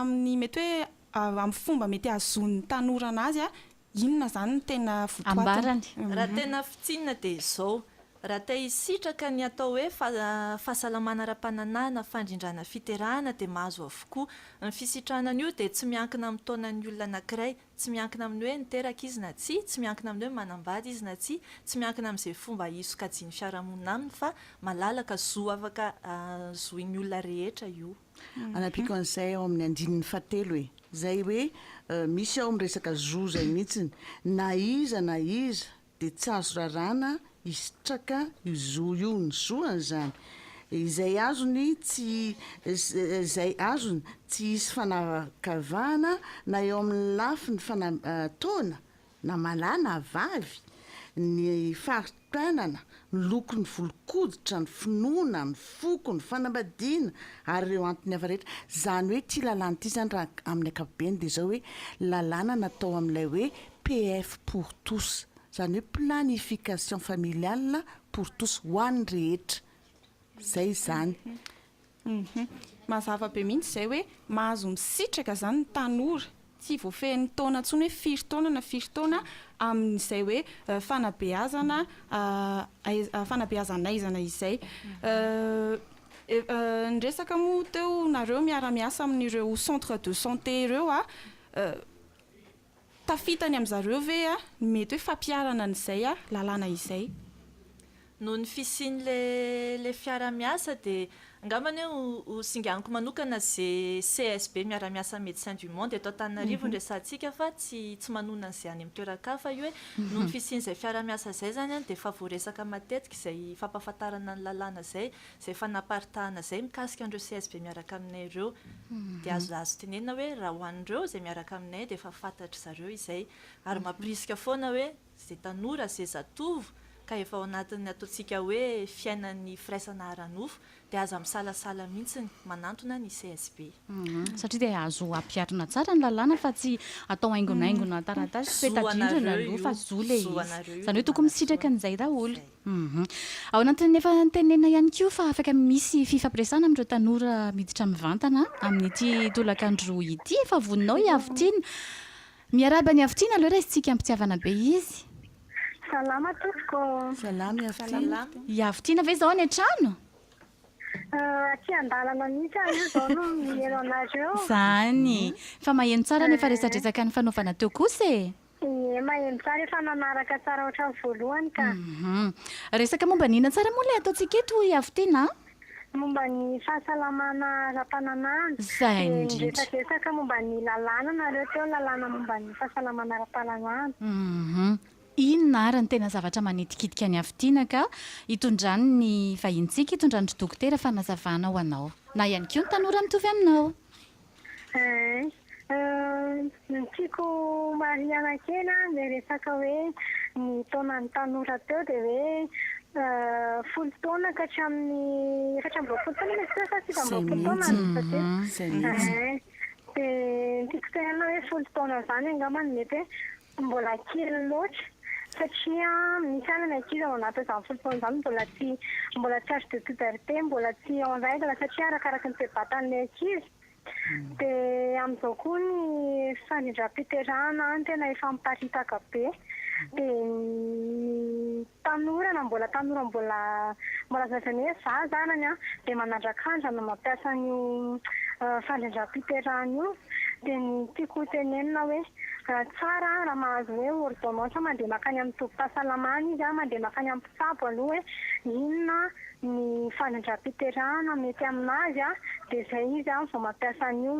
amin'ny mety hoe amin'ny fomba mety azon'ny tanora anazy inona zany ny tena ambarany raha tena fitinina dia izao raha te hisitraka ny atao hoe fahasalamana ara-pananana fandrindrana fiterahana dia mahazo avokoa ny fisitranana io dia tsy miankina amin'ny taonan'ny olona anankiray tsy miankina amin'ny hoe niteraka izy na tsy miankina amin'ny hoe manambady izy na tsy miankina amin'izay fomba isokajiany fiarahamonina aminy fa malalaka zo afaka zoin'ny olona rehetra io anampiko an'izay ao amin'ny andininy fahatelo hoe zay hoe misy ao miresaka zo zay mihitsiny na iza dia tsy azo rarana isitraka io zo io ny zoany zany izay azony tsy hisy fanakavahana na eo amin'ny lafi ny taona na malana vavy ny faritranana ny lokony volokoditra ny finoana ny foko ny fanambadiana ary ireo antony hafa rehetra zany hoe ty lalàna ity zany raha amin'ny ankapobeny dia zao hoe lalàna natao amin'ilay hoe PF pour tous zany hoe planification familiale pour tous ho an'ny rehetra zay zany mazava be mihitsy zay hoe mahazo misitraka zany ny tanora tsy voafehin'ny taona ntsony hoe firy taona amin'izay hoe fanabeazana fanabeazanaizana izay nresaka moa teo nareo miara-miasa amin'ireo centre de santé ireo tafitany amin'zareo ve mety hoe fampiarana an'izay lalàna izay noho ny fisian'le fiara-miasa dia angambany ho singaniko manokana zay CSB miara-miasa médecin du monde eto Antananarivo nresantsika fa tsy manona an'izay any amin'ny toeran-kafa io hoe noho ny fisian'izay fiara-miasa zay zany dia efa voaresaka matetika izay fampahafantarana ny lalàna zay fanaparitahana zay mikasika andreo CSB miaraka aminay ireo dia azo tenenina hoe raha hoan'ireo zay miaraka aminay dia efa fantatra zareo izay ary mampirisika foana hoe zay tanora zay zatovo ka efa ao anatin'ny ataontsika hoe fiainan'ny firaisana ara-nofo dia aza misalasala mihitsy manantona ny CSB satria dia azo ampiarina tsara ny lalàna fa tsy atao haingonaingona taratasy sy petadrindrina aloha fa zo le izy izany hoe tokony misitraka an'izay daholo ao anatin'ny efa tenena ihany koa fa afaka misy fifampiresana amin'ireo tanora miditra mivantana amin'ity tolakandro ity efa voninao hiavitiana miaraba ny havitiana aloha raha isitsika ampitiavana be izy salama tompoko salama hiavitiana hiavitiana ve zao any an-trano aty andalana mihitsy io zao no mieno anareo zany fa maheno tsara nefa resadresaka ny fanaovana teo kosa maheno tsara efa nanaraka tsara ohatran'ny voalohany ka resaka momba nina tsara moa le ataontsika eto hiavitiana momba ny fahasalamana ara-pananana zay indrindra resaka momba ny lalàna nareo teo lalàna momba ny fahasalamana ara-pananana inona ary ny tena zavatra manetikitika ny havitiana ka hitondrany ny vahintsika hitondrany ry dokotera fanazavana ho anao na ihany koa ny tanora mitovy aminao ny tiako mariana kely le resaka hoe ny taonan'ny tanora teo dia hoe folo taona ka hatramin'ny roapolo taona fa sika roapolo taona dia tiako tenana hoe folo taona zany angambany mety hoe mbola kely loatra satria misy any ny ankizy ao anaty izany folo taona izany mbola tsy age de puberté mbola tsy en règle satria arakaraka ny toe-batan'ilay ankizy dia amin'izao koa ny fanindram-piterahana tena efa miparitaka be dia tanora na mbola zazany hoe za zanany dia manandrak'andrana mampiasa ny fanindram-piterahana io dia ny tiako tenenina hoe tsara raha mahazo hoe ordonnance mandeha makany amin'ny tombom-pahasalamana izy mandeha makany amin'ny mpitsabo aloha hoe inona ny fanindram-piterahana mety aminazy dia izay izy vao mampiasa an'io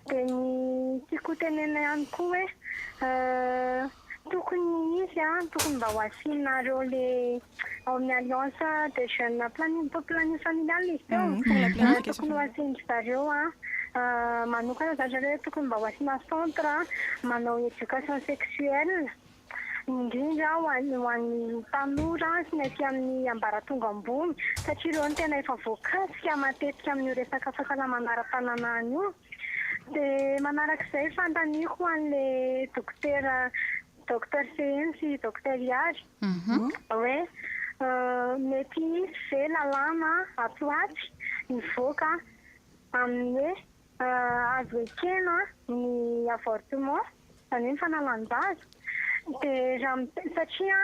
dia ny tiako tenena ihany koa hoe tokony izy tokony mba ho asianareo le ao amin'ny alliance des jeunes planning familial izy teo tokony ho asianry zareo manokana zany zareo tokony mba ho asiana centre manao éducation sexuelle indrindra ho an'ny tanora sy ny aty amin'ny ambaratonga ambony satria ireo ny tena efa voakasika matetika amin'io resaka fahasalamana ara-pananana io dia manarak'izay fantaniako an'le docteur CN sy docteur Iary hoe mety ve lalàna atoaty nivoaka amin'ny hoe azo ekena ny avortement zany hoe ny fanalan-jaza dia satria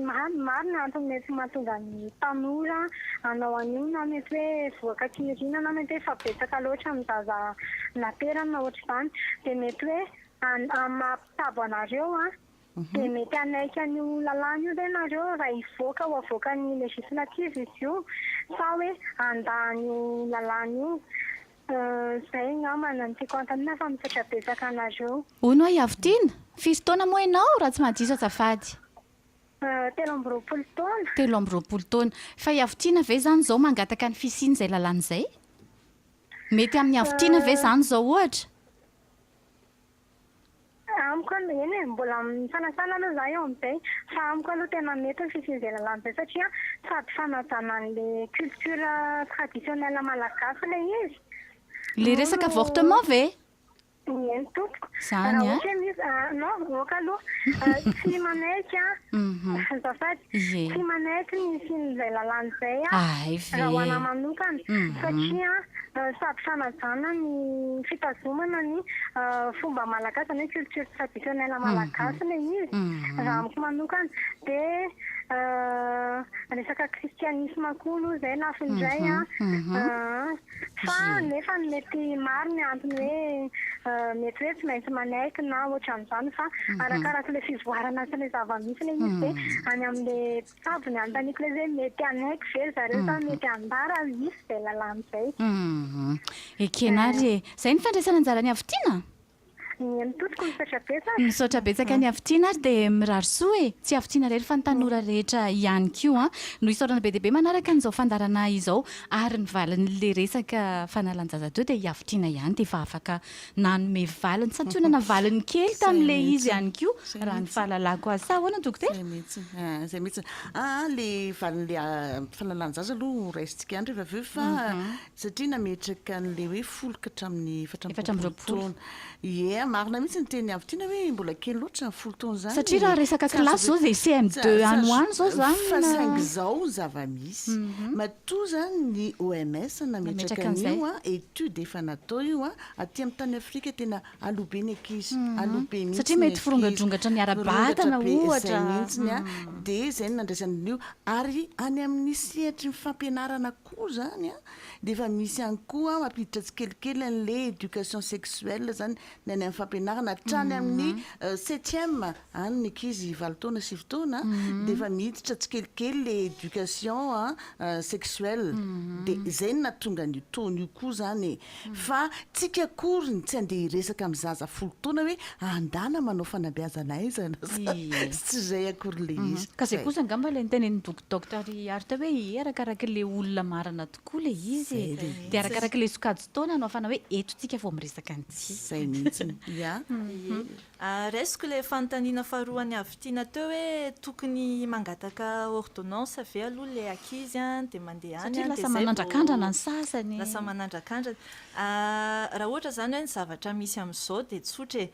maro ny antony mety mahatonga ny tanora anao an'io na mety hoe voaka kirina na mety hoe efa betsaka loatra amin'ny zaza naterana na ohatra izany dia mety hoe mampitabo anareo dia mety anaiky an'io lalàna io zay nareo raha hivoaka ho avoaka ny législative izy io sa hoe andan'io lalàna io zay ngamana ny tiako antanina fa misaotra betsaka anareo hono a hiavitiana firy taona moa ianao raha tsy mahadiso azafady 13 taona 13 taona fa hiavitiana ve zany zao mangataka ny fisiany izay lalàna izay mety amin'ny havitiana ve zany zao ohatra amiko aloha eny mbola misanasana aloha za eo amin'izay fa amiko aloha tena mety ny fisian'izay lalàna izay satria sady fanajana an'le culture traditionnelle malagasy ilay izy le resaka avortement ve ny tompoko Zany, raha a? ohatra hoe misy no oka aloha tsy manaiky zafady Ie. tsy manaiky ny sin'izay lalàna zay Ay, raha ho ve. ana manokana satria sady fanajana ny fitazomana ny fomba malagasy ny culture traditionnelle malagasy le izy raha amiko manokana dia resaka kristianisme koa aloha zay lafindray fa nefa mety maro ny antony hoe mety hoe tsy maintsy manaiky na ohatra amin'izany fa arakaraka le fivoarana sy le zava-misy le izy dia any amin'le mpitsabony antaniko le hoe mety anaiky ve zareo sa mety andara misy zay lalàna zay Ekenary e. Zay ny fandraisana anjara ny avitiana? ny totoko misaotra betsaka Misaotra betsaka ny avitiana ary dia mirary soa e. Tsy avitiana rehetra fa ny tanora rehetra ihany koa no isaorana be dia be manaraka an'izao fandarana izao ary ny valin'le resaka fanalan-jaza teo dia avitiana ihany dia efa afaka nanome valiny santionana valiny kely tamin'le izy ihany koa raha ny fahalalako azy. Sa ahoana dokotera? Zay mihitsy le valin'le fanalan-jaza aloha raisitsika andro efa aveo fa satria nametraka an'le hoe foloka hatramin'ny efatra amby roapolo taona. Marina mihitsy ny teny avitiana hoe mbola kely loatra ny folo taona zany. Satria raha resaka kilasy zao zay CM2 any ho any zao zany. Fa saingy zao zava-misy. Matoa zany ny OMS nametraka an'io étude efa natao io aty amin'ny tany Afrika tena alobe ny ankizy. Alobe mihitsy. Satria mety firongadrongatra ny ara-batana ohatra. Mihitsy dia zay nandraisan'io ary any amin'ny sehatry ny fampianarana koa zany dia efa misy ihany koa mampiditra tsikelikely an'le éducation sexuelle zany ny any amin'ny fampianarana hatrany amin'ny 7e any ny ankizy 9 taona 10 taona dia efa miditra tsikelikely le éducation sexuelle dia zay no nahatonga ny taona io koa zany fa tsika akory tsy andeha hiresaka amin'ny zaza 10 taona hoe andana manao fanabeazana aizana tsy zay akory le izy. Ka zay kosa angamba le nitenen'ny dokotera Arta hoe arakaraka le olona marana tokoa le izy dia arakaraka le sokajy taona no afana hoe eto tsika vao miresaka an'ity. Zay mihitsy. Resiko le fanontaniana faharoa ny avitiana teo hoe tokony mangataka ordonnance ave aloha le ankizy dia mandeha any. Satria lasa manandrakandrana ny sasany. Lasa manandrakandrana. Raha ohatra zany hoe ny zavatra misy amin'izao dia tsotra e.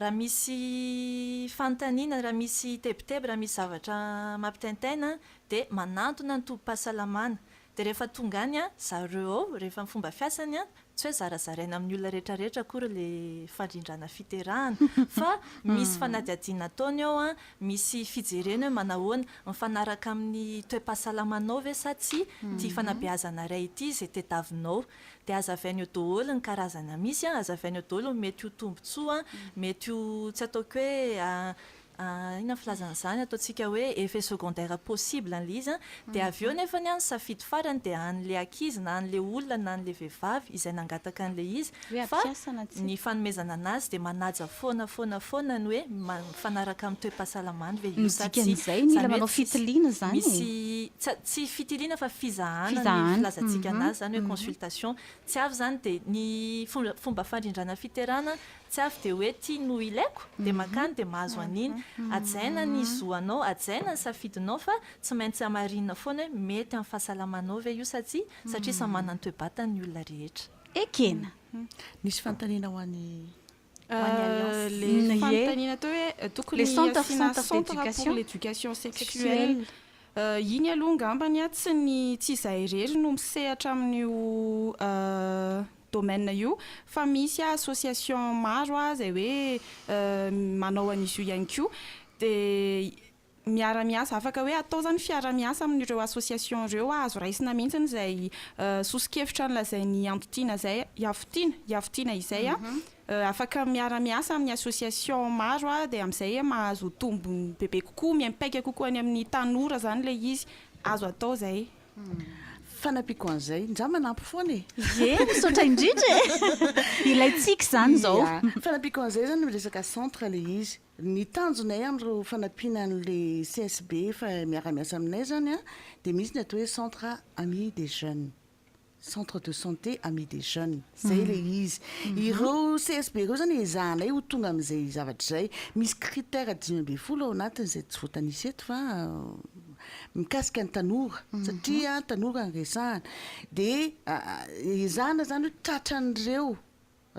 Raha misy fanontaniana, raha misy tebiteby, raha misy zavatra mampitaintaina dia manantona ny tobim-pahasalamana. Dia rehefa tonga any zareo rehefa ny fomba fiasany tsy hoe zarazaraina amin'ny olona rehetrarehetra akory le fandrindrana fiterahana fa misy fanadihadiana ataony ao misy fijerena hoe manahoana mifanaraka amin'ny toe-pahasalamanao ve sa tsy tia fanabeazana iray ity izay tediavinao dia azavainy eo daholo ny karazana misy azavainy eo daholo mety ho tombotsoa mety ho tsy ataoko hoe ina filazan'izany ataontsika hoe effet secondaire possible an'le izy dia avy eo nefa ny any safidy farany dia an'le ankizy na an'le olona na an'le vehivavy izay nangataka an'le izy fa ny fanomezana anazy dia manaja foana ny hoe mifanaraka amin'ny toe-pahasalamany ve io sa tsy mila manao fitiliana zany misy tsy fitiliana fa fizahana ny filazantsika anazy zany hoe consultation tsy avy zany dia ny fomba fandrindrana fiterahana tsy avy dia hoe tia no ilaiko dia makany dia mahazo an'iny ajaina ny zoanao ajaina ny safidinao fa tsy maintsy amarinina foana hoe mety amin'ny fahasalamanao ve io sa tsy satria samy manana ny toe-batany ny olona rehetra. Ekena nisy fanontaniana ho an'ny le fanontaniana teo hoe tokony asiana centre pour l'éducation sexuelle iny aloha ngambany tsy izay irery no misehatra amin'io domaine io fa misy association maro zay hoe manao an'izy io ihany koa dia miara-miasa afaka hoe atao zany fiara-miasa amin'ireo association ireo azo raisina mihitsy izay sosikevitra ny lazainy antotiana zay iavitiana izay afaka miara-miasa amin'ny association maro dia amin'izay mahazo tombony bebe kokoa miampaika kokoa any amin'ny tanora zany le izy azo atao zay. Fanampiko an'izay nja manampy foana misaotra indrindra ilaitsika zany zao fanampiko an'izay zany miresaka centre le izy ny tanjonay amin'ireo fanampiana an'le CSB fa miara-miasa aminay zany dia misy ny atao hoe centre ami des jeunes centre de santé ami des jeunes zay le izy ireo CSB ireo zany ezahanay ho tonga amin'izay zavatra zay misy critère 10 ao anatin'izay tsy voatanisy eto fa mikasika ny tanora satria tanora ny resahana dia ezahana zany hoe tratran'ireo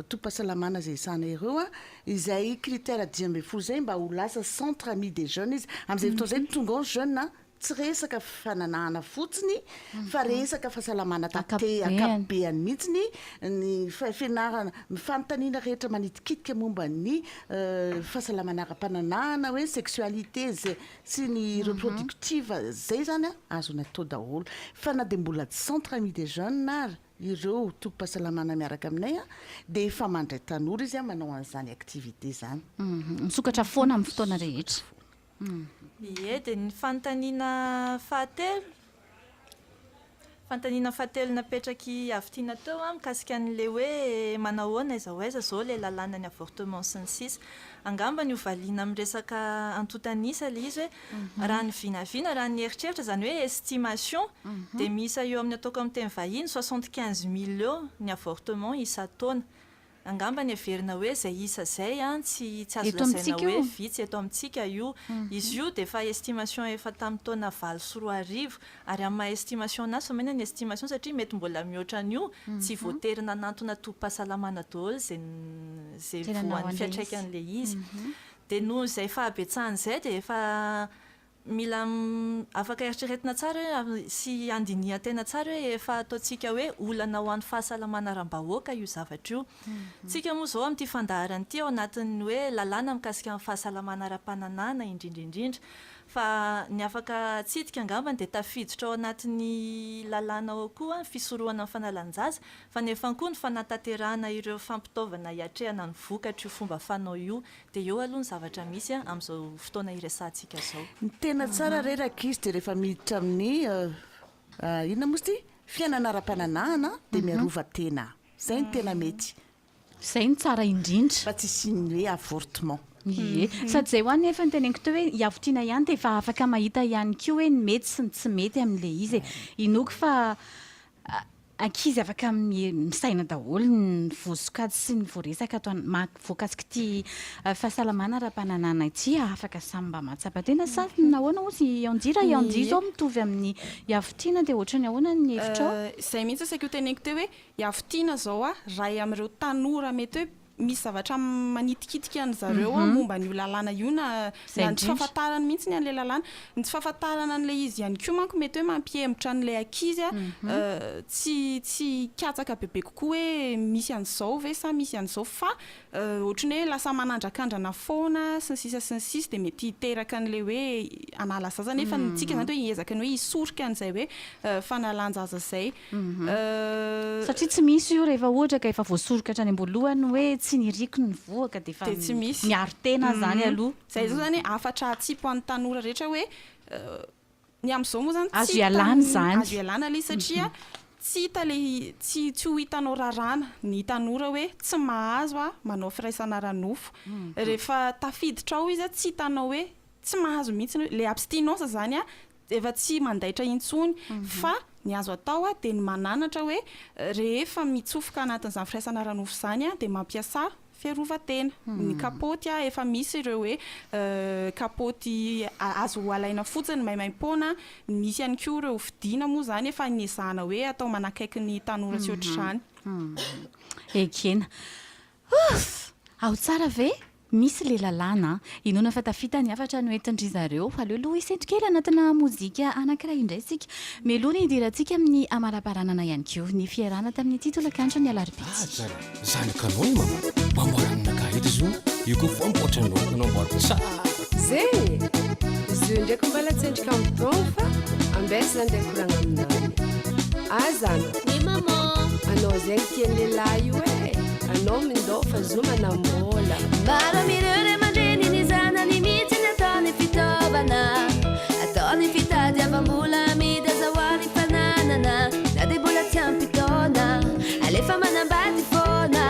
to-pahasalamana zay sana ireo a izay critère 10 zay mba ho lasa centre ami des jeunes izy am'izay fotoa zay tonga ao jeune tsy resaka fananahana fotsiny fa resaka fahasalamana tate akapobeany mihitsiny ny fianarana mifanontaniana rehetra manitikitika momba ny fahasalamana ara-pananahana hoe sexualité sy ny reproductive zay zany a azo natao daholo fa na de mbola centre ami des jeunes ary ireo tompo-pahasalamana miaraka aminay a de efa mandray tanora izy a manao an'izany activité zany misokatra foana amin'ny fotoana rehetra ie dia ny fanontaniana fahatelo napetraky avitiana teo a mikasika an'le hoe manao hoana aiza ho aiza zao le lalàna ny avortement sy ny sisa angamba ny hovaliana amin'ny resaka antotanisa le izy hoe raha ny vinavina raha ny eritreritra zany hoe estimation dia misa eo amin'ny ataoko amin'ny teny vahiny 75 000 eo ny avortement isa-taona angamba ny averina hoe zay isa zay tsy azo lazaina hoe vitsy eto amintsika io izy io dia efa estimation efa tamin'ny taona 24 ary amin'ny maha-estimation anazy fa maina ny estimation satria mety mbola mihoatra an'io tsy voaterina nantona tompo-pahasalamana daholo zay voan'ny fiatraikan'le izy dia noho zay fahabetsahany zay dia efa mila afaka eritreretina tsara sy andinia tena tsara hoe efa ataontsika hoe olana ho an'ny fahasalamana aram-bahoaka io zavatra io tsika moa zao amin'ity fandaharany ity ao anatin'ny hoe lalàna mikasika amin'ny fahasalamana ara-pananana indrindraindrindra fa ny afaka tsitika angambany dia tafiditra ao anatin'ny lalàna ao koa fisorohana amin'ny fanalanjaza fa nefa koa ny fanatanterahana ireo fampitaovana hiatrehana ny vokatra io fomba fanao io dia eo aloha ny zavatra misy amin'izao fotoana iresantsika zao tena tsara reraka izy dia rehefa miditra amin'ny inona moa sy ty fiainana ara-pananahana dia miarova tena zay ny tena mety zay ny tsara indrindra fa tsy siny hoe avortement ie sady zay hoany efa nyteneniko teo hoe iavotiana ihany dia efa afaka mahita ihany koa hoe ny mety sy ny tsy mety amin'le izy inoko fa ankizy afaka misaina daholo ny vosokady sy ny voaresaka voakasika ty fahasalamana ara-pananana ity afaka samy mba mahatsapa tena sa nahoana ozy anjira zao mitovy amin'ny iavotiana dia ohatrany ahoana ny hevitrao zay mihitsy saiko teneniko teo hoe iavotiana zao a ray amin'ireo tanora mety hoe misy zavatra manitikitika ny zareo momba n'io lalàna io na ny tsy fahafantarana mihitsy ny an'le lalàna ny tsy fahafantarana an'le izy ihany koa manko mety hoe mampihemotra an'le ankizy tsy katsaka bebe kokoa hoe misy an'izao ve sa misy an'izao fa ohatrany hoe lasa manandrakandrana foana sy ny sisa dia mety hiteraka an'le hoe anala zaza nefa nitsika zany hoe hiezaka ny hoe hisorika an'izay hoe fanalanjaza zay satria tsy misy io rehefa ohatra ka efa voasoroka hatrany am-boalohany hoe tsy niriko ny voaka dia efa tsy misy miaro tena zany aloha zay zao zany afatra atsipo an'ny tanora rehetra hoe ny amin'izao moa zany azo ialana zany azo ialana le satria tsy hita le tsy ho hitanao rarana ny tanora hoe tsy mahazo manao firaisana ranofo rehefa tafiditra ao izy tsy hitanao hoe tsy mahazo mihitsy le abstinence zany efa tsy mandaitra intsony fa ny azo atao dia ny mananatra hoe rehefa mitsofoka anatin'izany firaisana ranofo zany dia mampiasa fiarovan-tena ny kapoty efa misy ireo hoe kapoty azo alaina fotsiny maimaim-poana misy ihany koa ireo fidiana moa zany efa niezahana hoe atao manakaiky ny tanora tsy ohatr'izany ekena ao tsara ve misy le lalàna inona fa tafita ny afatra no entindry zareo aleoloha isentokely anatina mozika anankiray indray sika meloha ny idirantsika amin'ny amara-paranana ihany ko ny fiarana tamin'ny titolakandro ny alarobitsy zanakanao i mama mamboarana nakaedy zo io koa famboatranao nanamboarako tsara zay izy io ndraiky mbala tsendrika amidon fa ambesy zany ndraiky koragna aminany azana ny mama anao zegny tian'lehilahy io anao mindao fa zo manambola mbara mirere mandreny ny zanany mihitsy ny ataony fitaovana ataony fitadiavam-bola amidy azahoany fananana na dia mbola tsy ampitaona alefa manambady foana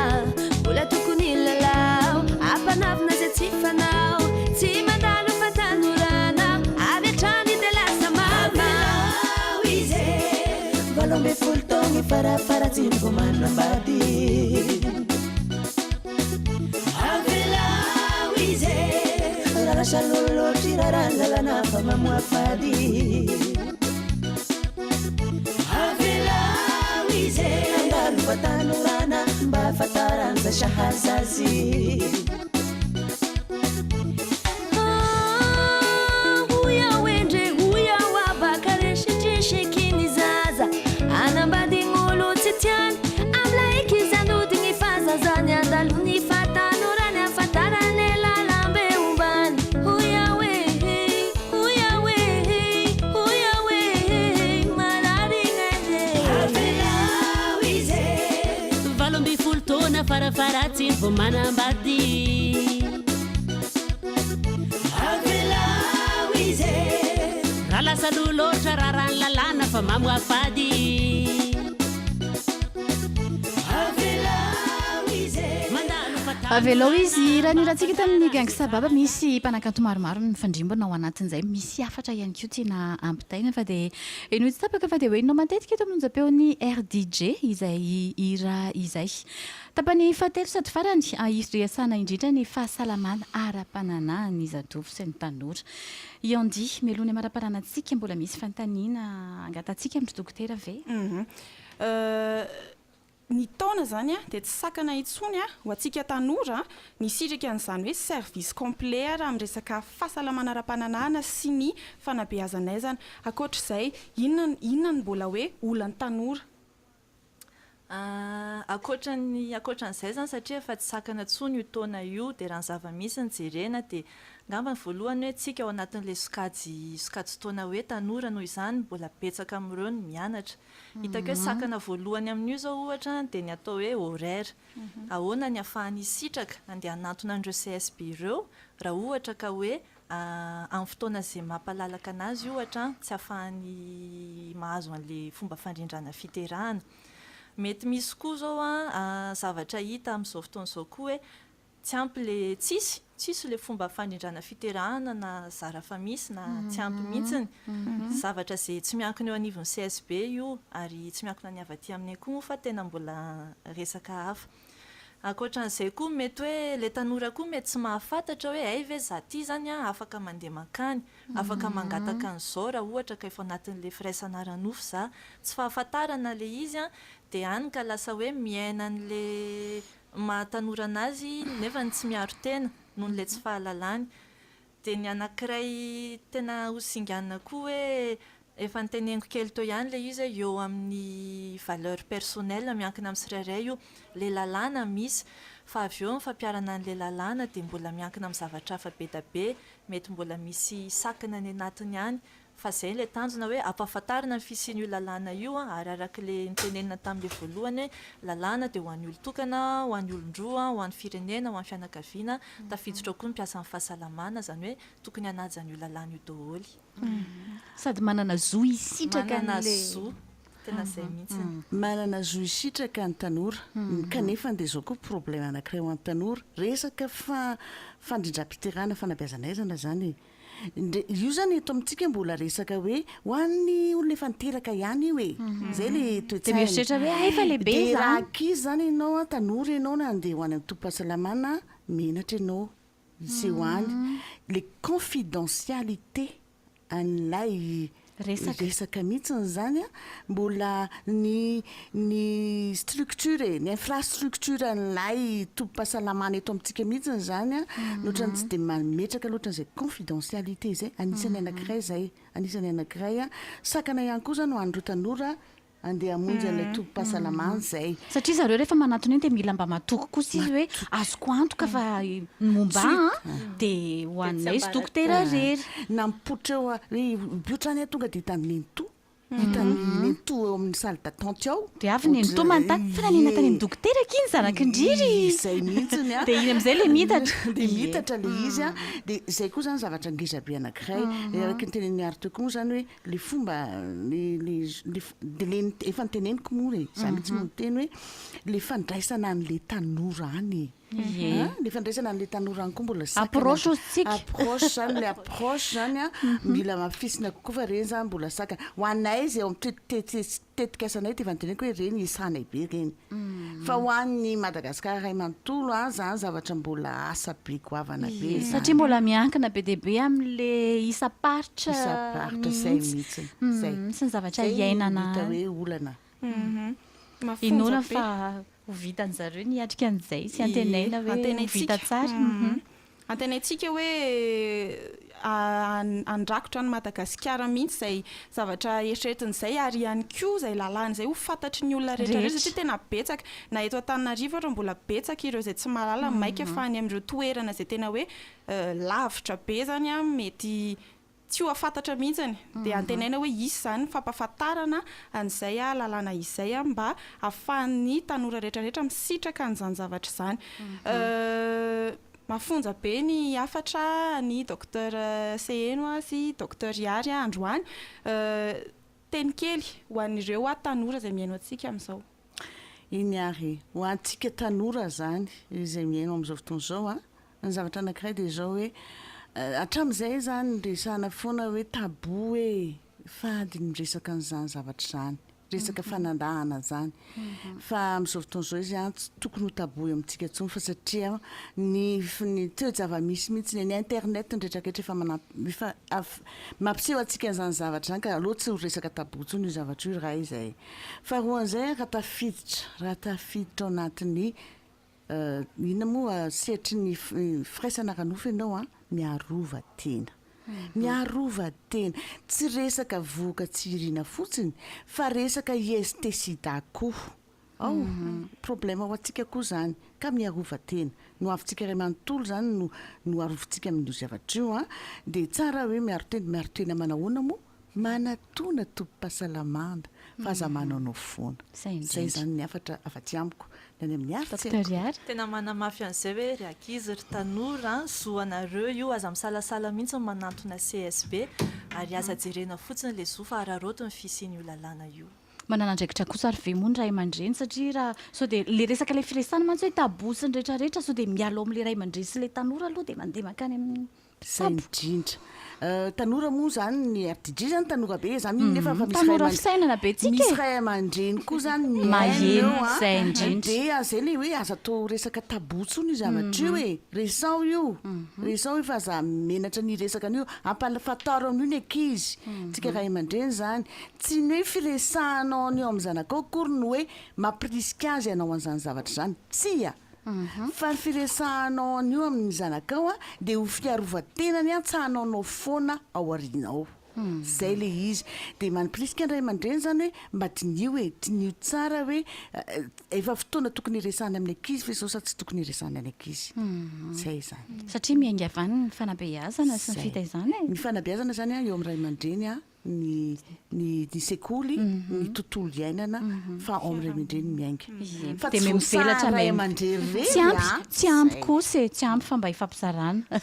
mbola tokony lalao ampanavina zay tsy fanao tsy mandalo fatanorana avy atrany dia lasa mamalao izy valombe folo taogny farafaratsy ny vao manambady rarasalolotry raranjalana fa mamoafady avela ize andalo fatanorana mba fataranza mampiasa shahazazy huya wendre huya wabakareshitrishikini zaza anambadignulo tsy tiany amlaiky zanodigny fazazany andalony fatanorany afatarany lalambe ombany huya we mararignaze avelawize valombi folo taona farafaratsy vo manambady avelawize raha lasa loloatra raha rany lalàna fa mamoafady avelao izy raha niratsika tamin'ny gangsta baba misy mpanakanto maromaro nifandrimbona ao anatin'izay misy afatra ihany ko tiana ampitaina fa dia eno tsy tapaka fa dia hoe inao matetika eto amin'njapeony rdj izay ira izay tapany fahatelo sady farany iresana indrindra ny fahasalamana ara-pananà ny zadovy sy ny tanora iondi melony amara-paranantsika mbola misy fantaniana angatantsika amin'ny dokotera ve ny taona zany dia tsy sakana itsony ho antsika tanora ny sitraka an'izany hoe service complet raha amin'ny resaka fahasalamana ara-pananana sy ny fanabeazanaizana akoatr'izay inona ny mbola hoe olany tanora akoatran'izay zany satria efa tsy sakana tsony io taona io dia raha ny zava-misy ny jerena dia ngamba ny voalohany hoe tsika ao anatin'la sokajy taona hoe tanora noho izany mbola betsaka amin'ireo ny mianatra hitako hoe sakana voalohany amin'io zao ohatra dia ny atao hoe horaire ahoana ny ahafahany sitraka andeha hanatona an'ireo CSP ireo raha ohatra ka hoe amin'ny fotoana izay mampalalaka anazy ohatra tsy ahafahany mahazo an'la fomba fandrindrana fiterahana mety misy koa zao zavatra hita amin'izao fotoana izao koa hoe tsy ampy le tsisy le fomba fandrindrana fiterahana na zara fa misy na tsy ampy mihitsiny zavatra zay tsy miankina eo anivon'ny CSB io ary tsy miankina ny avaty aminay koa fa tena mbola resaka hafa akoatran'izay koa mety hoe le tanora koa mety tsy mahafantatra hoe ay ve za ty zany afaka mandeha makany afaka mangataka an'izao raha ohatra ka efa anatin'le firaisana ranofo za tsy fahafantarana le izy dia any ka lasa hoe miaina an'le mahatanora anazy nefa ny tsy miaro tena noho n'le tsy fahalalany dia ny anankiray tena hosinganina koa hoe efa niteneniko kely teo ihany le izy eo amin'ny valeur personnelle miankina amin'ny tsirairay io le lalàna misy fa avy eo mifampiarana an'le lalàna dia mbola miankina amin'ny zavatra hafa be da be mety mbola misy sakana ny anatiny ihany fa izay le tanjona hoe ampahafantarana ny fisian'io lalàna io ary arak'le nitenenina tamin'le voalohany lalàna dia ho an'ny olon-tokana ho an'ny olon-droa ho an'ny firenena ho an'ny fianakaviana tafiditra koa ny mpiasa amin'ny fahasalamana zany hoe tokony hanaja an'io lalàna io daholo sady manana zo isitraka zo tena izay mihitsy manana zo isitraka ny tanora kanefa dia zao koa problème anankiray ho an'ny tanora resaka fandrindram-piterahana fanabeazanaizana zany io zany eto amintsika mbola resaka hoe ho an'ny olona efa niteraka ihany io e zay le toetramieritreritra hoe efa lehibe dia raha ankizy zany ianao tanora ianao na andeha ho any amin'ny tompo-pahasalamana menatra ianao sy ho any le confidentialité an'ilay resaka mihitsiny zany mbola ny structure ny infrastructure an'ilay tompo-pahasalamana eto amintsika mihitsiny zany nohatrany tsy dia mametraka loatran'izay confidentialité zay anisany anankiray zay anisany anankiray sakana ihany koa zany ho an'ireo tanora andeha hamonjy an'ilay tompo-pahasalamana zay satria zareo rehefa manatona iny dia mila mba matoky kosa izy hoe azoko antoka fa momba dia ho anay sy dokotera rery na mipoitra eo hoe biotrany tonga dia hitany nenito eo amin'ny salle d'attente ao dia avy nenito manontany fa nanena tany amin'ny dokoteraka iny zanak'indriry zay mihitsiny dia iny amin'izay le mitatra dia mitatra le izy dia zay koa zany zavatra ngezabe anankiray araky ny tenen'ny ary teo koa zany hoe le fomba dia efa niteneniko moa e za mihitsy no miteny hoe le fandraisana an'le tanora any le fandraisana an'le tanora any koa mbola approche osika approche zany le approche zany mila mafisina kokoa fa reny zany mbola sakana ho anay zay ao tetika asanay ty efa niteneniko hoe reny isanay be reny fa ho an'ny Madagasikara ray manontolo zany zavatra mbola asa be goavana be satria mbola miankina be dia be amin'le isaparitra zay mihitsy sy ny zavatra iainana hita hoe olana inona fa ho vitan'zareo niatrika an'izay sy antenaina hoe vita tsara antenaintsika hoe andrakotra ny Madagasikara mihitsy zay zavatra eritreretin'izay ary ihany koa zay lalàna zay ho fantatry ny olona rehetrarehetra satria tena betsaka na eto Antananarivo ary mbola betsaka ireo zay tsy mahalala maika fa any amin'ireo toerana zay tena hoe lavitra be zany a mety tsy ho afantatra mihitsiny dia antenaina hoe isy zany fampafantarana an'izay lalàna izay mba ahafahan'ny tanora rehetrarehetra misitraka an'izany zavatra izany mafonja be ny afatra ny docteur Seheno sy docteur Iary androany teny kely ho an'ireo tanora izay miaino antsika amin'izao iny ary ho antsika tanora zany izay miaino amin'izao fotoana izao ny zavatra anankiray dia izao hoe hatramin'izay zany resana foana hoe tabo hoe fady ny resaka an'izany zavatra zany resaka fanandahana zany fa amin'izao fotoana izao izy tsy tokony ho tabo amintsika intsony fa satria ny toe-java-misy mihitsy ny internet nydretraketra efa mampiseho antsika an'izany zavatra zany ka aloha tsy ho resaka tabo intsony io zavatra io raha izay fa roan'izay raha tafiditra ao anatin'ny ina moa sehatry ny firaisana ranofo ianao miarova tena tsy resaka voka tsy irina fotsiny fa resaka IST sida koa problème ho antsika koa zany ka miarova tena no avintsika ray manontolo zany no arovintsika amin'io zavatra io dia tsara hoe miaro tena manahoana moa manatona tompo-pahasalamana fahazamananao foana zay zany ny afatra afaty amiko ny amin'ny ary tena manamafy an'izay hoe ry ankizy ry tanora zoanareo io aza misalasala mihitsy manantona CSB ary aza jerena fotsiny le zo fa araroto ny fisian'io lalàna io mananandraikitra kosa ary ve moa ny ray aman-dreny satria raha so dia le resaka le firesana mantsy hoe tabosiny rehetrarehetra so dia mialo amin'le ray aman-dreny sy le tanora aloha dia mandeha makany amin'ny zay indrindra tanora moa zany ny RTG zany tanora be zany nefa fa tanora fisainana be tsika misy ray aman-dreny koa zany maheno zay indrindra dia zay le hoe aza atao resaka tabotsony io zavatra io resao io fa za menatra ny resaka an'io ampalafataro amin'io ny ankizy tsika ray aman-dreny zany tsy ny hoe firesahanao an'io amin'ny zanakao kory ny hoe mampirisika azy ianao an'izany zavatra zany tsia fa ny firesahanao an'io amin'ny zanakao dia ho fiarovatenany tsahanao nao foana ao arinao zay le izy dia manimpirisika ny ray aman-dreny zany hoe mba tinio tsara hoe efa fotoana tokony iresahany amin'ny ankizy fa izao sa tsy tokony iresahany any ankizy zay zany satria miaingavany ny fanabeazana sy ny fitaizana ny fanabeazana zany eo amin'ny ray aman-dreny ny sekoly ny tontolo iainana fa ao amin'ny ray aman-dreny miainga fa tsy voasara ray aman-dreny tsy ampy kosa tsy ampy fa mba hifampizarana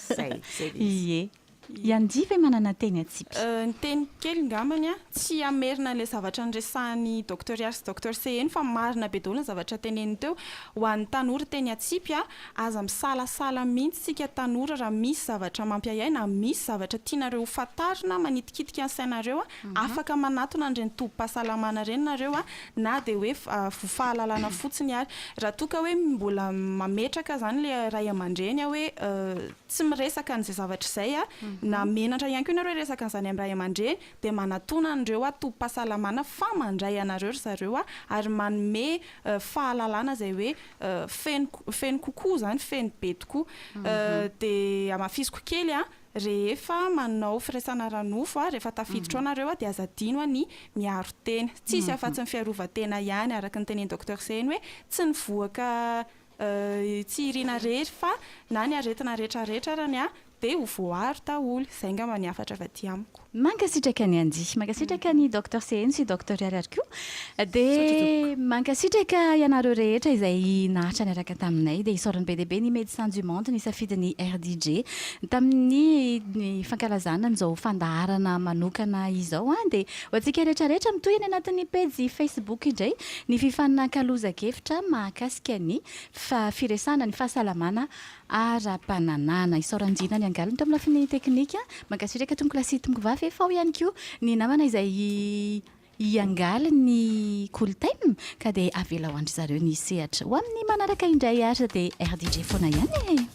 ie iandiva manana teny atsipy ny teny kely ngamany tsy amerina le zavatra nyresahan'ny docteur Iary sy docteur Seheno fa marina be daholo ny zavatra teneny teo ho an'ny tanora teny atsipy aza misalasala mihitsy sika tanora raha misy zavatra mampiahiaina misy zavatra tianareo fantarina manitikitika ny sainareo afaka manatona an'ireny tobo-pahasalamana reny nareo na dia hoe fahalalana fotsiny ary raha toka hoe mbola mametraka zany le ray aman-dreny hoe tsy miresaka an'izay zavatra izay na menatra ihany koa nareo resaka an'izany amin'ny ray aman-dreny dia manatona an'ireo tobo-pahasalamana fa mandray anareo ry zareo ary manome fahalalana zay hoe feno kokoa zany feno be tokoa dia amafisiko kely rehefa manao firaisana ranofo rehefa tafiditra ao nareo dia azadino ny miaro tena tsisy afa-tsy ny fiarovan-tena ihany araka ny teneny docteur Seheno hoe tsy nivoaka tsy irina rehetra fa na ny aretina rehetrarehetra arany dia ho voaro daholo izay nga maniafatra avy aty amiko mankasitraka ny andy mankasitraka ny docteur Seheno sy docteur Iary ary koa dia mankasitraka ianareo rehetra izay nahatra niaraka taminay dia isaorany be deaibe ny Médecins du Monde ny safidiny RDG tamin'ny fankalazana n'izao fandaharana manokana izao dia ho antsika rehetrarehetra mitoy any anatin'ny page Facebook indray ny fifanan-kalozakevitra mahakasika ny firesana ny fahasalamana ara-pananana isaoranjina ny angaliny to amin'ny lafiny teknika mankasitraka tonko lasity mivavy efa ao ihany koa ny namana izay iangaly ny coltime ka dia avela ho andry zareo ny sehatra ho amin'ny manaraka indray ary dia RDG foana ihany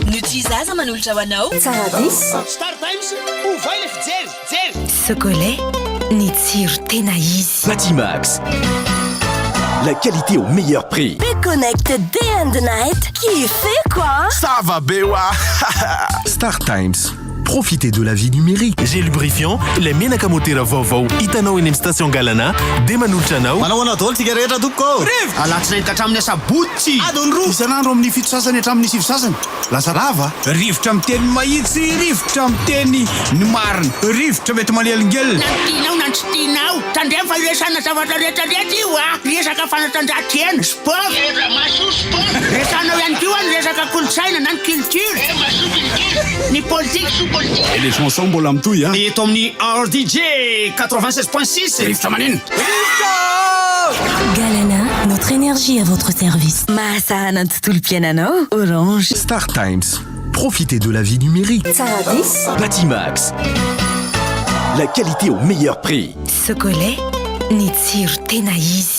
no tsy zaza manolotra ho anao Star Times ovay le fijery Socolait ny tsiro tena izy Batimax, la qualité au meilleur prix. Connect day and night kiffé quoi Ça va bewa Star Times, profitez de la vie numérique. Gel lubrifiant, le menaka motera vaovao hitanao eny amin'ny station Galana dia manolotra anao. Manao anao tika rehetra tompoko. Alatsinainy ka hatramin'ny sabotsy adony roa isan'andro amin'ny fito sasany hatramin'ny sivy sasany lasa rava rivotra amin'ny teny mahitsy rivotra amin'ny teny ny marina rivotra mety manelingelina nantianao na tsy tianao tandremo fa iresana zavatra rehetrarehetra io a resaka fanatanjahantena sport resanao ihany koa ny resaka kolotsaina na ny culture ny politique et les chansons mbola mitohy a eto amin'ny RDJ 96.6 rivotra maneno Galana, notre énergie à votre service. Mahasahana ny tontolo piainanao, Orange. Star Times, profitez de la vie numérique. Batimax, la qualité au meilleur prix. Socolait ny tsiro tena izy